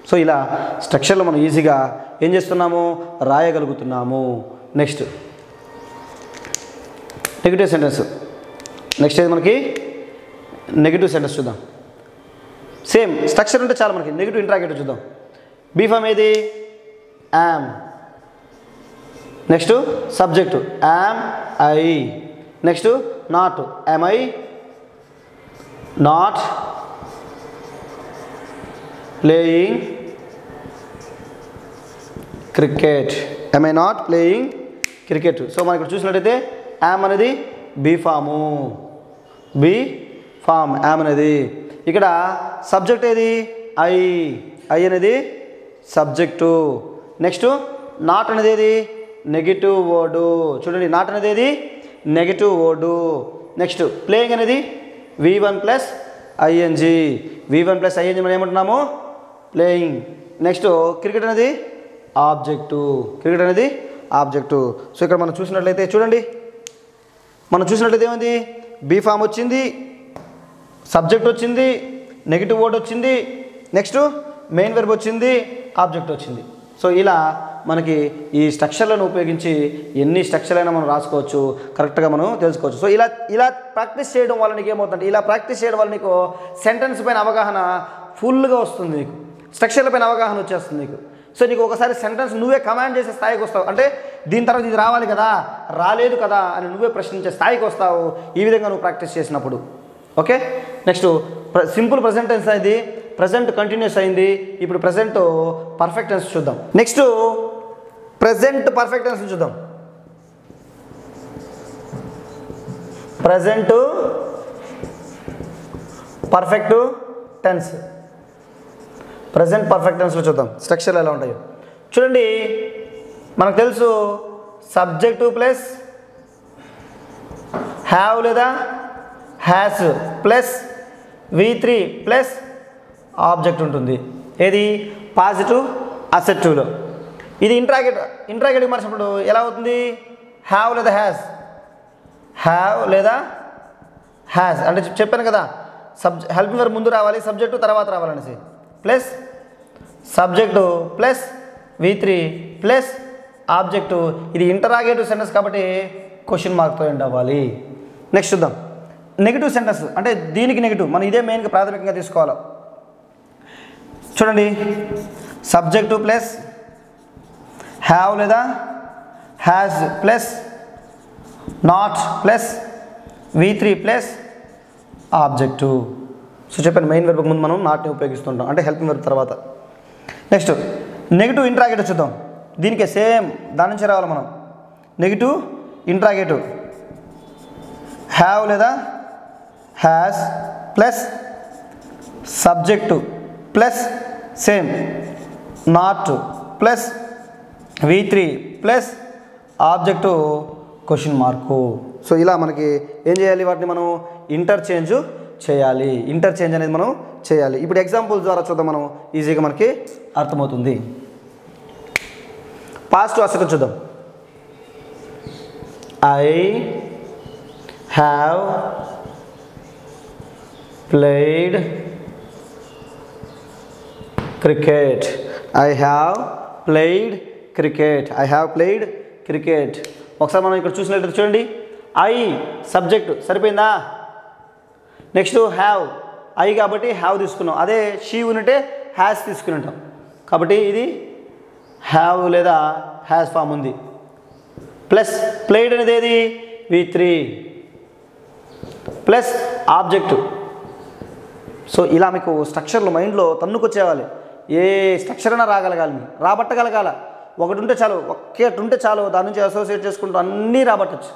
సో ఇలా స్ట్రక్చర్లో మనం ఈజీగా ఏం చేస్తున్నాము? రాయగలుగుతున్నాము. Next negative sentence. నెక్స్ట్ ఏది మనకి? నెగిటివ్ సెంటెన్స్ చూద్దాం. సేమ్ స్ట్రక్చర్ ఉంటే చాలా మనకి. నెగిటివ్ ఇంట్రాగేటివ్ చూద్దాం. బీ ఫామ్ ఏది? Am. Next subject am I. Next not am I not playing cricket. Am I not playing cricket. So మనం ఇక్కడ చూసినట్టయితే యామ్ అనేది బీ ఫాము, యామ్ అనేది. ఇక్కడ సబ్జెక్ట్ ఏది? ఐ అనేది సబ్జెక్టు. నెక్స్ట్ నాట్ అనేది ఏది? Negative word. చూడండి, నాట్ అనేది ఏది? Negative word. నెక్స్ట్ ప్లేయింగ్ అనేది V1 ప్లస్ ఐఎన్జి. మనం ఏమంటున్నాము? ప్లేయింగ్. నెక్స్ట్ క్రికెట్ అనేది ఆబ్జెక్టు. సో ఇక్కడ మనం చూసినట్లయితే చూడండి, ఏమైంది? బీ ఫామ్ వచ్చింది, సబ్జెక్ట్ వచ్చింది, నెగిటివ్ వర్డ్ వచ్చింది, నెక్స్ట్ మెయిన్ వెర్బ్ వచ్చింది, ఆబ్జెక్ట్ వచ్చింది. సో ఇలా మనకి ఈ స్ట్రక్చర్లను ఉపయోగించి ఎన్ని స్ట్రక్చర్లైనా మనం రాసుకోవచ్చు, కరెక్ట్గా మనం తెలుసుకోవచ్చు. సో ఇలా ప్రాక్టీస్ చేయడం వల్ల నీకు ఏమవుతుందంటే, ఇలా ప్రాక్టీస్ చేయడం వల్ల నీకు సెంటెన్స్ పైన అవగాహన ఫుల్గా వస్తుంది, నీకు స్ట్రక్చర్ల పైన అవగాహన వచ్చేస్తుంది నీకు. సో నీకు ఒకసారి సెంటెన్స్ నువ్వే కమాండ్ చేసే స్థాయికి వస్తావు. అంటే దీని తర్వాత ఇది రావాలి కదా, రాలేదు కదా అని నువ్వే ప్రశ్నించే స్థాయికి వస్తావు ఈ విధంగా నువ్వు ప్రాక్టీస్ చేసినప్పుడు. Okay, next simple present tense అయింది, ప్రెజెంట్ కంటిన్యూస్ అయింది. ఇప్పుడు ప్రెజెంట్ పర్ఫెక్ట్ టెన్స్ చూద్దాం. నెక్స్ట్ ప్రెజెంట్ పర్ఫెక్ట్ టెన్స్ చూద్దాం. Present perfect tense, present perfect టెన్స్లో చూద్దాం స్ట్రక్చర్లు ఎలా ఉంటాయో. చూడండి, మనకు తెలుసు సబ్జెక్టు ప్లస్ హ్యావ్ లేదా has plus V3 plus object ఉంటుంది. ఏది పాజిటివ్ అసెప్టివ్లో. ఇది ఇంట్రాగేటివ్ మార్చినప్పుడు ఎలా అవుతుంది? హ్యావ్ లేదా హ్యాస్, హ్యావ్ లేదా హ్యాస్ అంటే చెప్పాను కదా, హెల్పింగ్ వర్బ్ ముందు రావాలి, సబ్జెక్టు తర్వాత రావాలనేసి, plus subject plus V3 plus object. ఇది ఇంటరాగేటివ్ సెంటెన్స్ కాబట్టి క్వశ్చన్ మార్క్తో ఎండ్ అవ్వాలి. నెక్స్ట్ చూద్దాం నెగిటివ్ సెంటెన్స్. అంటే దీనికి నెగిటివ్ మనం ఇదే మెయిన్గా ప్రాథమికంగా తీసుకోవాలి. చూడండి, సబ్జెక్టు ప్లస్ హ్యావ్ లేదా has plus not plus V3 plus object. So చెప్పాను మెయిన్ వెర్బ్కి ముందు మనం నాట్ని ఉపయోగిస్తుంటాం, అంటే హెల్పింగ్ వెర్బ్ తర్వాత. నెక్స్ట్ నెగిటివ్ ఇంట్రాగేటివ్ చూద్దాం. దీనికే సేమ్ దాని నుంచి రావాలి మనం. నెగిటివ్ ఇంట్రాగేటివ్ హ్యావ్ లేదా has plus subject plus same not plus V3 plus object question mark. So ఇలా మనకి ఏం చేయాలి, వాటిని మనం ఇంటర్చేంజ్ చేయాలి. ఇంటర్చేంజ్ అనేది మనం చేయాలి. ఇప్పుడు ఎగ్జాంపుల్స్ ద్వారా చూద్దాం, మనం ఈజీగా మనకి అర్థమవుతుంది. పాజిటివ్ అసెట్ చూద్దాం. I have played cricket. I have played cricket. I have played cricket. ఒకసారి మనం ఇక్కడ చూసినట్టు చూడండి, ఐ సబ్జెక్ట్ సరిపోయిందా. నెక్స్ట్ హ్యావ్, ఐ కాబట్టి హ్యావ్ తీసుకున్నాం. అదే షీ ఉంటే హ్యాస్ తీసుకుని ఉంటాం. కాబట్టి ఇది హ్యావ్ లేదా హ్యాస్ ఫామ్ ఉంది. ప్లస్ ప్లేడ్ అనేది ఏది V3 ప్లస్ ఆబ్జెక్టు. సో ఇలా మీకు స్ట్రక్చర్లు మైండ్లో తన్నుకొచ్చేవాలి. ఏ స్ట్రక్చర్ అయినా రాగలగాలి, రాబట్టగలగాల. ఒకటి ఉంటే చాలు, ఒక్కటి ఉంటే చాలు, దాని నుంచి అసోసియేట్ చేసుకుంటూ అన్నీ రాబట్టచ్చు.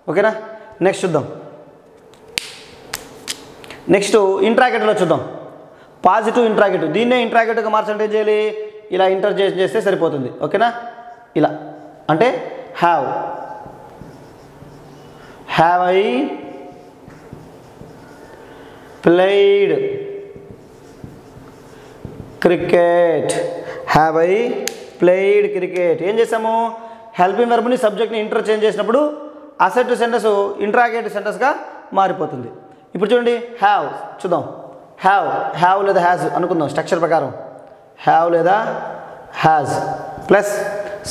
ఓకేనా, నెక్స్ట్ చూద్దాం. నెక్స్ట్ ఇంట్రాగేటివ్లో చూద్దాం. పాజిటివ్ ఇంట్రాగేటివ్, దీన్నే ఇంట్రాగేటివ్గా మార్చంటే ఏం చేయాలి, ఇలా ఇంటర్చేంజ్ చేస్తే సరిపోతుంది. ఓకేనా, ఇలా అంటే have I played cricket. Have I played cricket. ఏం చేసాము, హెల్పింగ్ వెర్బ్ని సబ్జెక్ట్ని ఇంటర్చేంజ్ చేసినప్పుడు అసెప్టివ్ సెంటెన్స్ ఇంట్రాగేటివ్ సెంటెన్స్గా మారిపోతుంది. ఇప్పుడు చూడండి, హ్యావ్ చూద్దాం. హ్యావ్ లేదా హ్యాజ్ అనుకుందాం స్ట్రక్చర్ ప్రకారం. హ్యావ్ లేదా హ్యాజ్ ప్లస్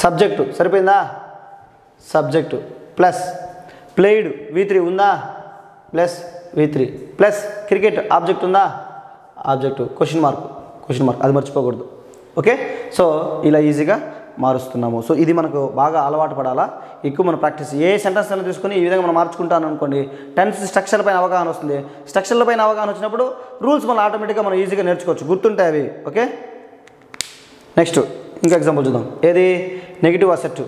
సబ్జెక్టు సరిపోయిందా, సబ్జెక్టు ప్లస్ ప్లేడ్ V3 ఉందా, plus V3 plus cricket object ఉందా, ఆబ్జెక్టు క్వశ్చన్ మార్క్ అది మర్చిపోకూడదు. ఓకే, సో ఇలా ఈజీగా మారుస్తున్నాము. సో ఇది మనకు బాగా అలవాటు పడాలా, ఎక్కువ మనం ప్రాక్టీస్. ఏ సెంటెన్స్ అయినా తీసుకొని ఈ విధంగా మనం మార్చుకుంటాను అనుకోండి, టెన్స్ స్ట్రక్చర్ పైన అవగాహన వస్తుంది. స్ట్రక్చర్ల పైన అవగాహన వచ్చినప్పుడు రూల్స్ మనం ఆటోమేటిక్గా మనం ఈజీగా నేర్చుకోవచ్చు, గుర్తుంటాయి అవి. ఓకే, నెక్స్ట్ ఇంకా ఎగ్జాంపుల్ చూద్దాం. ఏది నెగిటివ్ అసెట్.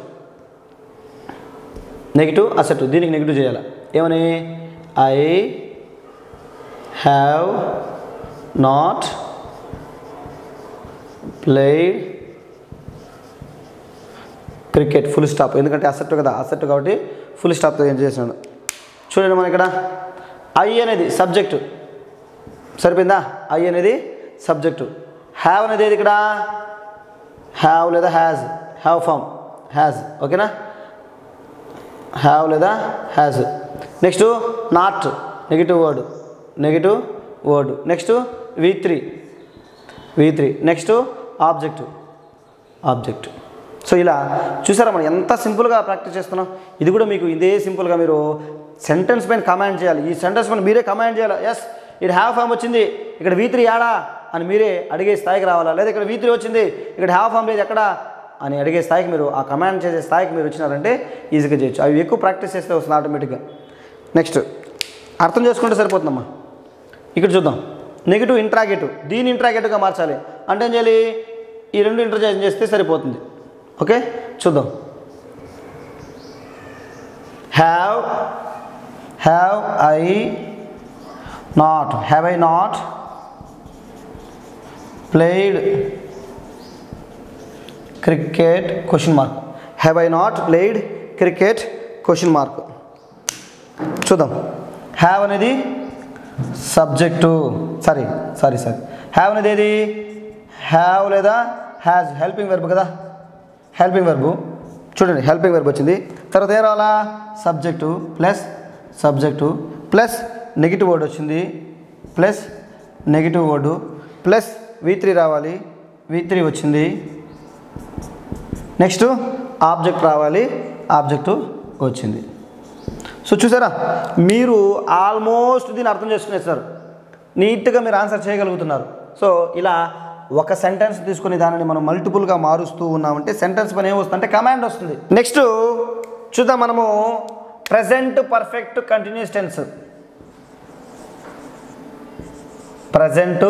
దీనికి నెగిటివ్ చేయాలి. ఏమని, I have not played cricket full stop. ఎందుకంటే అసెట్ కదా, అసెట్ కాబట్టి ఫుల్ స్టాప్తో ఏం చేసినాడు. చూడండి, మన ఇక్కడ ఐ అనేది సబ్జెక్టు సరిపోయిందా, ఐ అనేది సబ్జెక్టు. హ్యావ్ అనేది ఏది ఇక్కడ, హ్యావ్ లేదా హ్యాజ్, హ్యావ్ ఫామ్ హ్యాజ్. ఓకేనా, హ్యావ్ లేదా has. Next not negative word. Next V3 next object. So ఇలా చూసారా మనం ఎంత సింపుల్గా ప్రాక్టీస్ చేస్తున్నాం. ఇది కూడా మీకు ఇదే సింపుల్గా మీరు సెంటెన్స్ పైన కమాండ్ చేయాలి. ఈ సెంటెన్స్ పైన మీరే కమాండ్ చేయాలి. ఎస్ ఇక్కడ హ్యావ్ ఫామ్ వచ్చింది, ఇక్కడ V3 యాడా అని మీరే అడిగే స్థాయికి రావాలా, లేదా ఇక్కడ V3 వచ్చింది ఇక్కడ హ్యావ్ ఫామ్ లేదు ఎక్కడ అని అడిగే స్థాయికి మీరు ఆ కమాండ్ చేసే స్థాయికి మీరు వచ్చినారంటే ఈజీగా చేయొచ్చు. అవి ఎక్కువ ప్రాక్టీస్ చేస్తే వస్తుంది ఆటోమేటిక్గా. నెక్స్ట్ అర్థం చేసుకుంటే సరిపోతుందమ్మా. ఇక్కడ చూద్దాం నెగిటివ్ ఇంట్రాగేటివ్, దీన్ని ఇంట్రాగేటివ్గా మార్చాలి అంటే ఏం చేయాలి, ఈ రెండు ఇంటర్చేంజ్ చేస్తే సరిపోతుంది. ఓకే చూద్దాం. Have I not played cricket question mark. Have I not played cricket question mark. చూద్దాం. హ్యావ్ అనేది సబ్జెక్టు, సారీ హ్యావ్ అనేది ఏది, హ్యావ్ లేదా హ్యాజ్ హెల్పింగ్ వెర్బ్ కదా, హెల్పింగ్ వెర్బు. చూడండి హెల్పింగ్ వెర్బ్ వచ్చింది, తర్వాత ఏం రావాలా, సబ్జెక్టు ప్లస్ నెగిటివ్ వర్డ్ వచ్చింది, plus negative word plus V3 రావాలి, V3 వచ్చింది. నెక్స్ట్ ఆబ్జెక్ట్ రావాలి, ఆబ్జెక్టు వచ్చింది. సో చూసారా మీరు ఆల్మోస్ట్ దీన్ని అర్థం చేసుకునేస్తారు, నీట్గా మీరు ఆన్సర్ చేయగలుగుతున్నారు. సో ఇలా ఒక సెంటెన్స్ తీసుకుని దానిని మనం మల్టిపుల్గా మారుస్తూ ఉన్నామంటే సెంటెన్స్ పని ఏమొస్తుందంటే కమాండ్ వస్తుంది. నెక్స్ట్ చూద్దాం మనము present perfect continuous tense. Present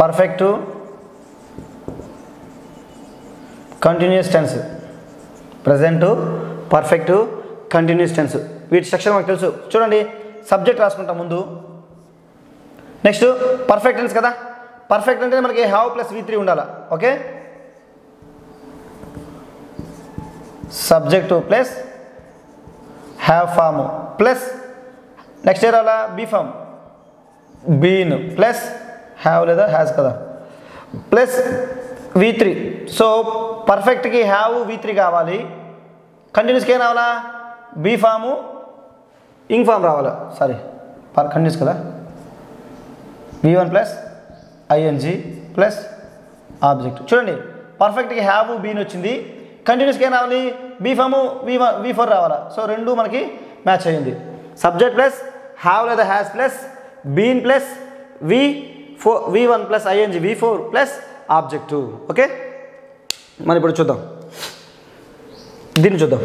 perfect continuous tense, present perfect continuous tense. వీటి స్ట్రక్చర్ మనకు తెలుసు. చూడండి సబ్జెక్ట్ రాసుకుంటాం ముందు, నెక్స్ట్ పర్ఫెక్ట్ టెన్స్ కదా, పర్ఫెక్ట్ అంటే మనకి హ్యావ్ ప్లస్ V3 ఉండాలి. Okay subject plus have form plus next ఏ రావాలా be form, been plus have లేదా హ్యాజ్ కదా ప్లస్ V3. సో పర్ఫెక్ట్కి హ్యావ్ V3 కావాలి, కంటిన్యూస్కి ఏం రావాలా బీ ఫాము ఇంగ్ ఫామ్ రావాలా, సారీ కంటిన్యూస్ కదా, V1 plus ING plus object. చూడండి పర్ఫెక్ట్కి హ్యావ్ బీన్ వచ్చింది, కంటిన్యూస్కి ఏం రావాలి బీ ఫాము V4 రావాలా. సో రెండు మనకి మ్యాచ్ అయ్యింది. సబ్జెక్ట్ ప్లస్ హ్యావ్ లేదా has plus been plus V1 plus ING V4 plus object. Okay మరి ఇప్పుడు చూద్దాం, దీన్ని చూద్దాం.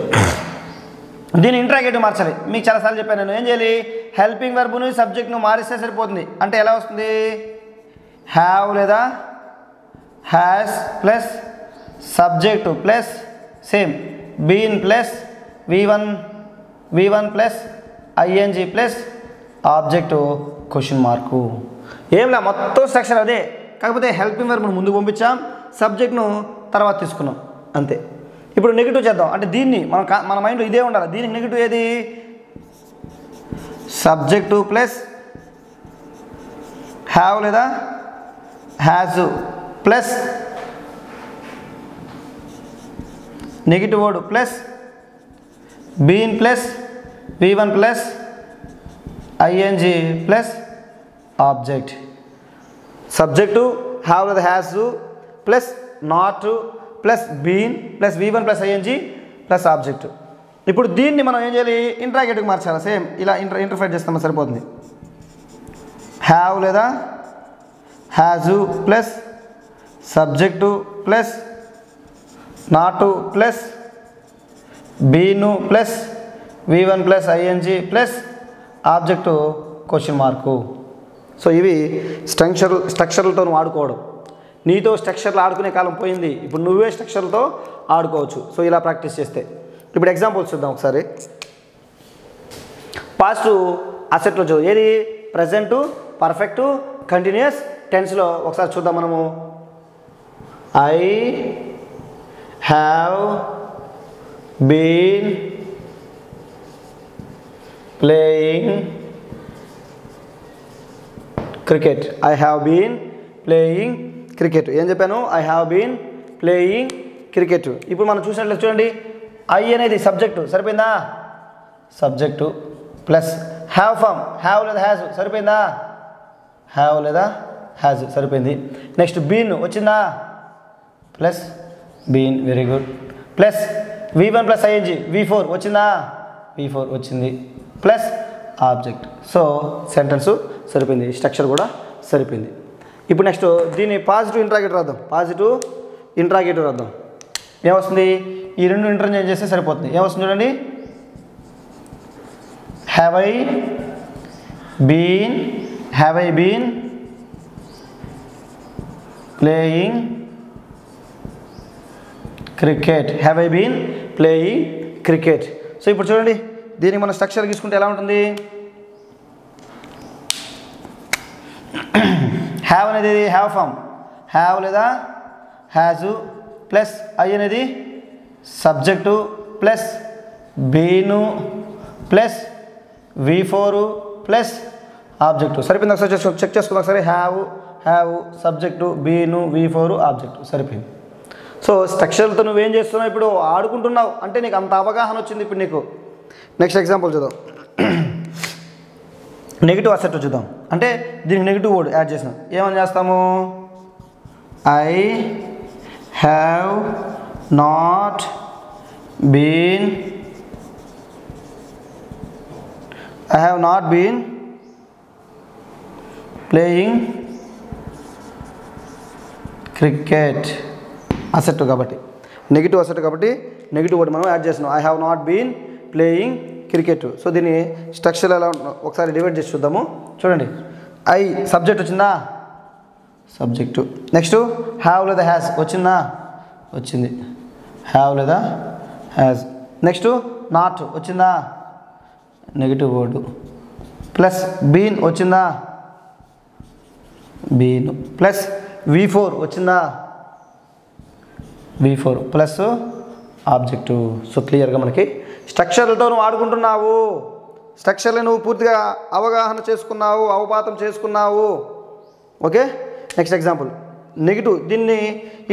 దీన్ని ఇంట్రాగేటివ్ మార్చాలి. మీకు చాలాసార్లు చెప్పాను నేను, ఏం చేయాలి, హెల్పింగ్ వెర్బ్ను సబ్జెక్ట్ను మారిస్తే సరిపోతుంది. అంటే ఎలా వస్తుంది, హ్యావ్ లేదా has plus subject plus same been plus V1 plus ING plus object question mark. ఏంలా మొత్తం స్ట్రక్చర్ అదే, కాకపోతే హెల్పింగ్ వెర్బ్ను ముందు పంపించాం, సబ్జెక్ట్ను తర్వాత తీసుకున్నాం అంతే. ఇప్పుడు నెగిటివ్ చేద్దాం. అంటే దీన్ని మన మైండ్లో ఇదే ఉండాలి. దీనికి నెగిటివ్ ఏది, సబ్జెక్టు ప్లస్ హ్యావ్ లేదా has plus negative word plus been plus V1 plus ING plus object. Subject have లేదా has plus not plus been plus V1 plus ING plus object. ఇప్పుడు దీన్ని మనం ఏం చేయాలి, ఇంట్రాగేటివ్కి మార్చాలి. సేమ్ ఇలా ఇంటర్ఫేర్ చేస్తామని సరిపోతుంది. హ్యావ్ లేదా హ్యాజు plus subject plus not plus బీను plus V1 plus ING plus object question mark. So ఇవి స్ట్రక్చర్లతో ఆడుకోవడం. నీతో స్ట్రక్చర్లు ఆడుకునే కాలం పోయింది, ఇప్పుడు నువ్వే స్ట్రక్చర్లతో ఆడుకోవచ్చు. సో ఇలా ప్రాక్టీస్ చేస్తే. ఇప్పుడు ఎగ్జాంపుల్స్ చూద్దాం ఒకసారి. పాస్ట్ అసెట్లో చూ ఏది, ప్రజెంటు పర్ఫెక్టు కంటిన్యూస్ టెన్స్లో ఒకసారి చూద్దాం మనము. I have been playing cricket. I have been playing cricket. ఏం చెప్పాను, I have been playing cricket. ఇప్పుడు మనం చూసినట్లయితే చూడండి, ఐ అనేది సబ్జెక్టు సరిపోయిందా, subject plus have form have లేదా హ్యాజ్ సరిపోయిందా, హ్యావ్ లేదా హ్యాజ్ సరిపోయింది. నెక్స్ట్ బీన్ వచ్చిందా, plus been, very good, plus V1 plus I N G V4 వచ్చిందా, V4 వచ్చింది, ప్లస్ ఆబ్జెక్ట్. సో సెంటెన్స్ సరిపోయింది, స్ట్రక్చర్ కూడా సరిపోయింది. ఇప్పుడు నెక్స్ట్ దీన్ని పాజిటివ్ ఇంట్రాగేటర్ రాద్దాం. పాజిటివ్ ఇంట్రాగేటర్ రాద్దాం. ఏమొస్తుంది, ఈ రెండు ఇంటర్చేంజ్ చేస్తే సరిపోతుంది. ఏమొస్తుంది చూడండి, have I been playing cricket, have I been playing cricket. So ఇప్పుడు చూడండి, దీనికి మనం స్ట్రక్చర్ తీసుకుంటే ఎలా ఉంటుంది, హ్యావ్ అనేది హ్యావ్ ఫామ్, హ్యావ్ లేదా హ్యాజు ప్లస్ ఐ అనేది subject plus బీను plus V4 plus object. సరిపోయింది, ఒకసారి చెక్ చేసుకుందాం ఒకసారి. హ్యావ్ సబ్జెక్టు, బీను, V4 ఆబ్జెక్టు, సరిపోయింది. సో స్ట్రక్చర్లతో నువ్వేం చేస్తున్నావు, ఇప్పుడు ఆడుకుంటున్నావు అంటే నీకు అంత అవగాహన వచ్చింది. ఇప్పుడు నీకు నెక్స్ట్ ఎగ్జాంపుల్ చూద్దాం. నెగిటివ్ అసెట్ చూద్దాం. అంటే దీనికి నెగిటివ్ వర్డ్ యాడ్ చేసినాం. ఏమని చేస్తాము, I have not been playing cricket. Assert కాబట్టి, నెగిటివ్ అసెట్ కాబట్టి నెగిటివ్ వర్డ్ మనం యాడ్ చేస్తున్నాం. I have not been playing cricket. So దీన్ని స్ట్రక్చర్ ఎలా ఒకసారి డివైడ్ చేసి చూద్దాము. చూడండి, ఐ సబ్జెక్ట్ వచ్చిందా, సబ్జెక్టు. నెక్స్ట్ హ్యావ్ లేదా హ్యాస్ వచ్చిందా, వచ్చింది, హ్యావ్ లేదా హ్యాస్. నెక్స్ట్ నాట్ వచ్చిందా, నెగిటివ్ వర్డ్, ప్లస్ బీన్ వచ్చిందా, బీన్, ప్లస్ V4 వచ్చిందా, V4 ప్లస్ ఆబ్జెక్టు. సో క్లియర్గా మనకి స్ట్రక్చర్లతో నువ్వు ఆడుకుంటున్నావు, స్ట్రక్చర్ని నువ్వు పూర్తిగా అవగాహన చేసుకున్నావు, అవపాతం చేసుకున్నావు. Okay, next example negative. దీన్ని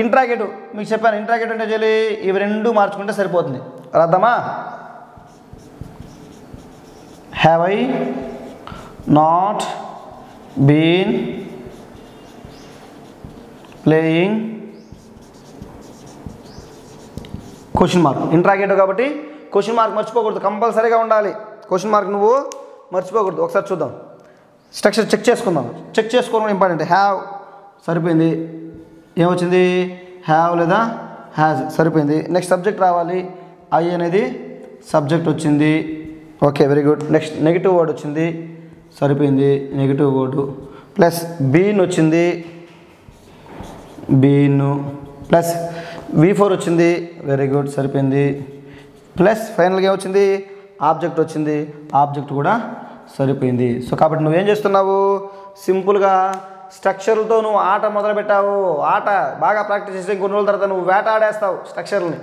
ఇంట్రాగేటివ్ మీకు చెప్పాను. ఇంట్రాగేటివ్ అంటే చేయాలి, ఇవి రెండు మార్చుకుంటే సరిపోతుంది. రాద్దామా, have I not been playing question mark. Interrogative కాబట్టి క్వశ్చన్ మార్క్ మర్చిపోకూడదు, కంపల్సరీగా ఉండాలి. క్వశ్చన్ మార్క్ నువ్వు మర్చిపోకూడదు. ఒకసారి చూద్దాం, స్ట్రక్చర్ చెక్ చేసుకుందాం. చెక్ చేసుకోవడం ఇంపార్టెంట్. హ్యావ్ సరిపోయింది, ఏమొచ్చింది, హ్యావ్ లేదా హ్యాజ్ సరిపోయింది. నెక్స్ట్ సబ్జెక్ట్ రావాలి, ఐ అనేది సబ్జెక్ట్ వచ్చింది. Okay, very good. Next negative word వచ్చింది, సరిపోయింది, నెగిటివ్ వర్డ్, ప్లస్ బీన్ వచ్చింది, బీను, ప్లస్ V4 వచ్చింది, వెరీ గుడ్, సరిపోయింది, ప్లస్ ఫైనల్గా ఏమొచ్చింది, ఆబ్జెక్ట్ వచ్చింది, ఆబ్జెక్ట్ కూడా సరిపోయింది. సో కాబట్టి నువ్వేం చేస్తున్నావు, సింపుల్గా స్ట్రక్చర్లతో నువ్వు ఆట మొదలుపెట్టావు. ఆట బాగా ప్రాక్టీస్ చేస్తే కొన్ని రోజుల తర్వాత నువ్వు వేటాడేస్తావు స్ట్రక్చర్లని.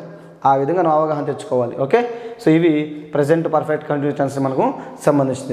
ఆ విధంగా నువ్వు అవగాహన తెచ్చుకోవాలి. ఓకే, సో ఇవి ప్రజెంట్ పర్ఫెక్ట్ కంటిన్యూస్ టెన్స్ మనకు సంబంధించింది.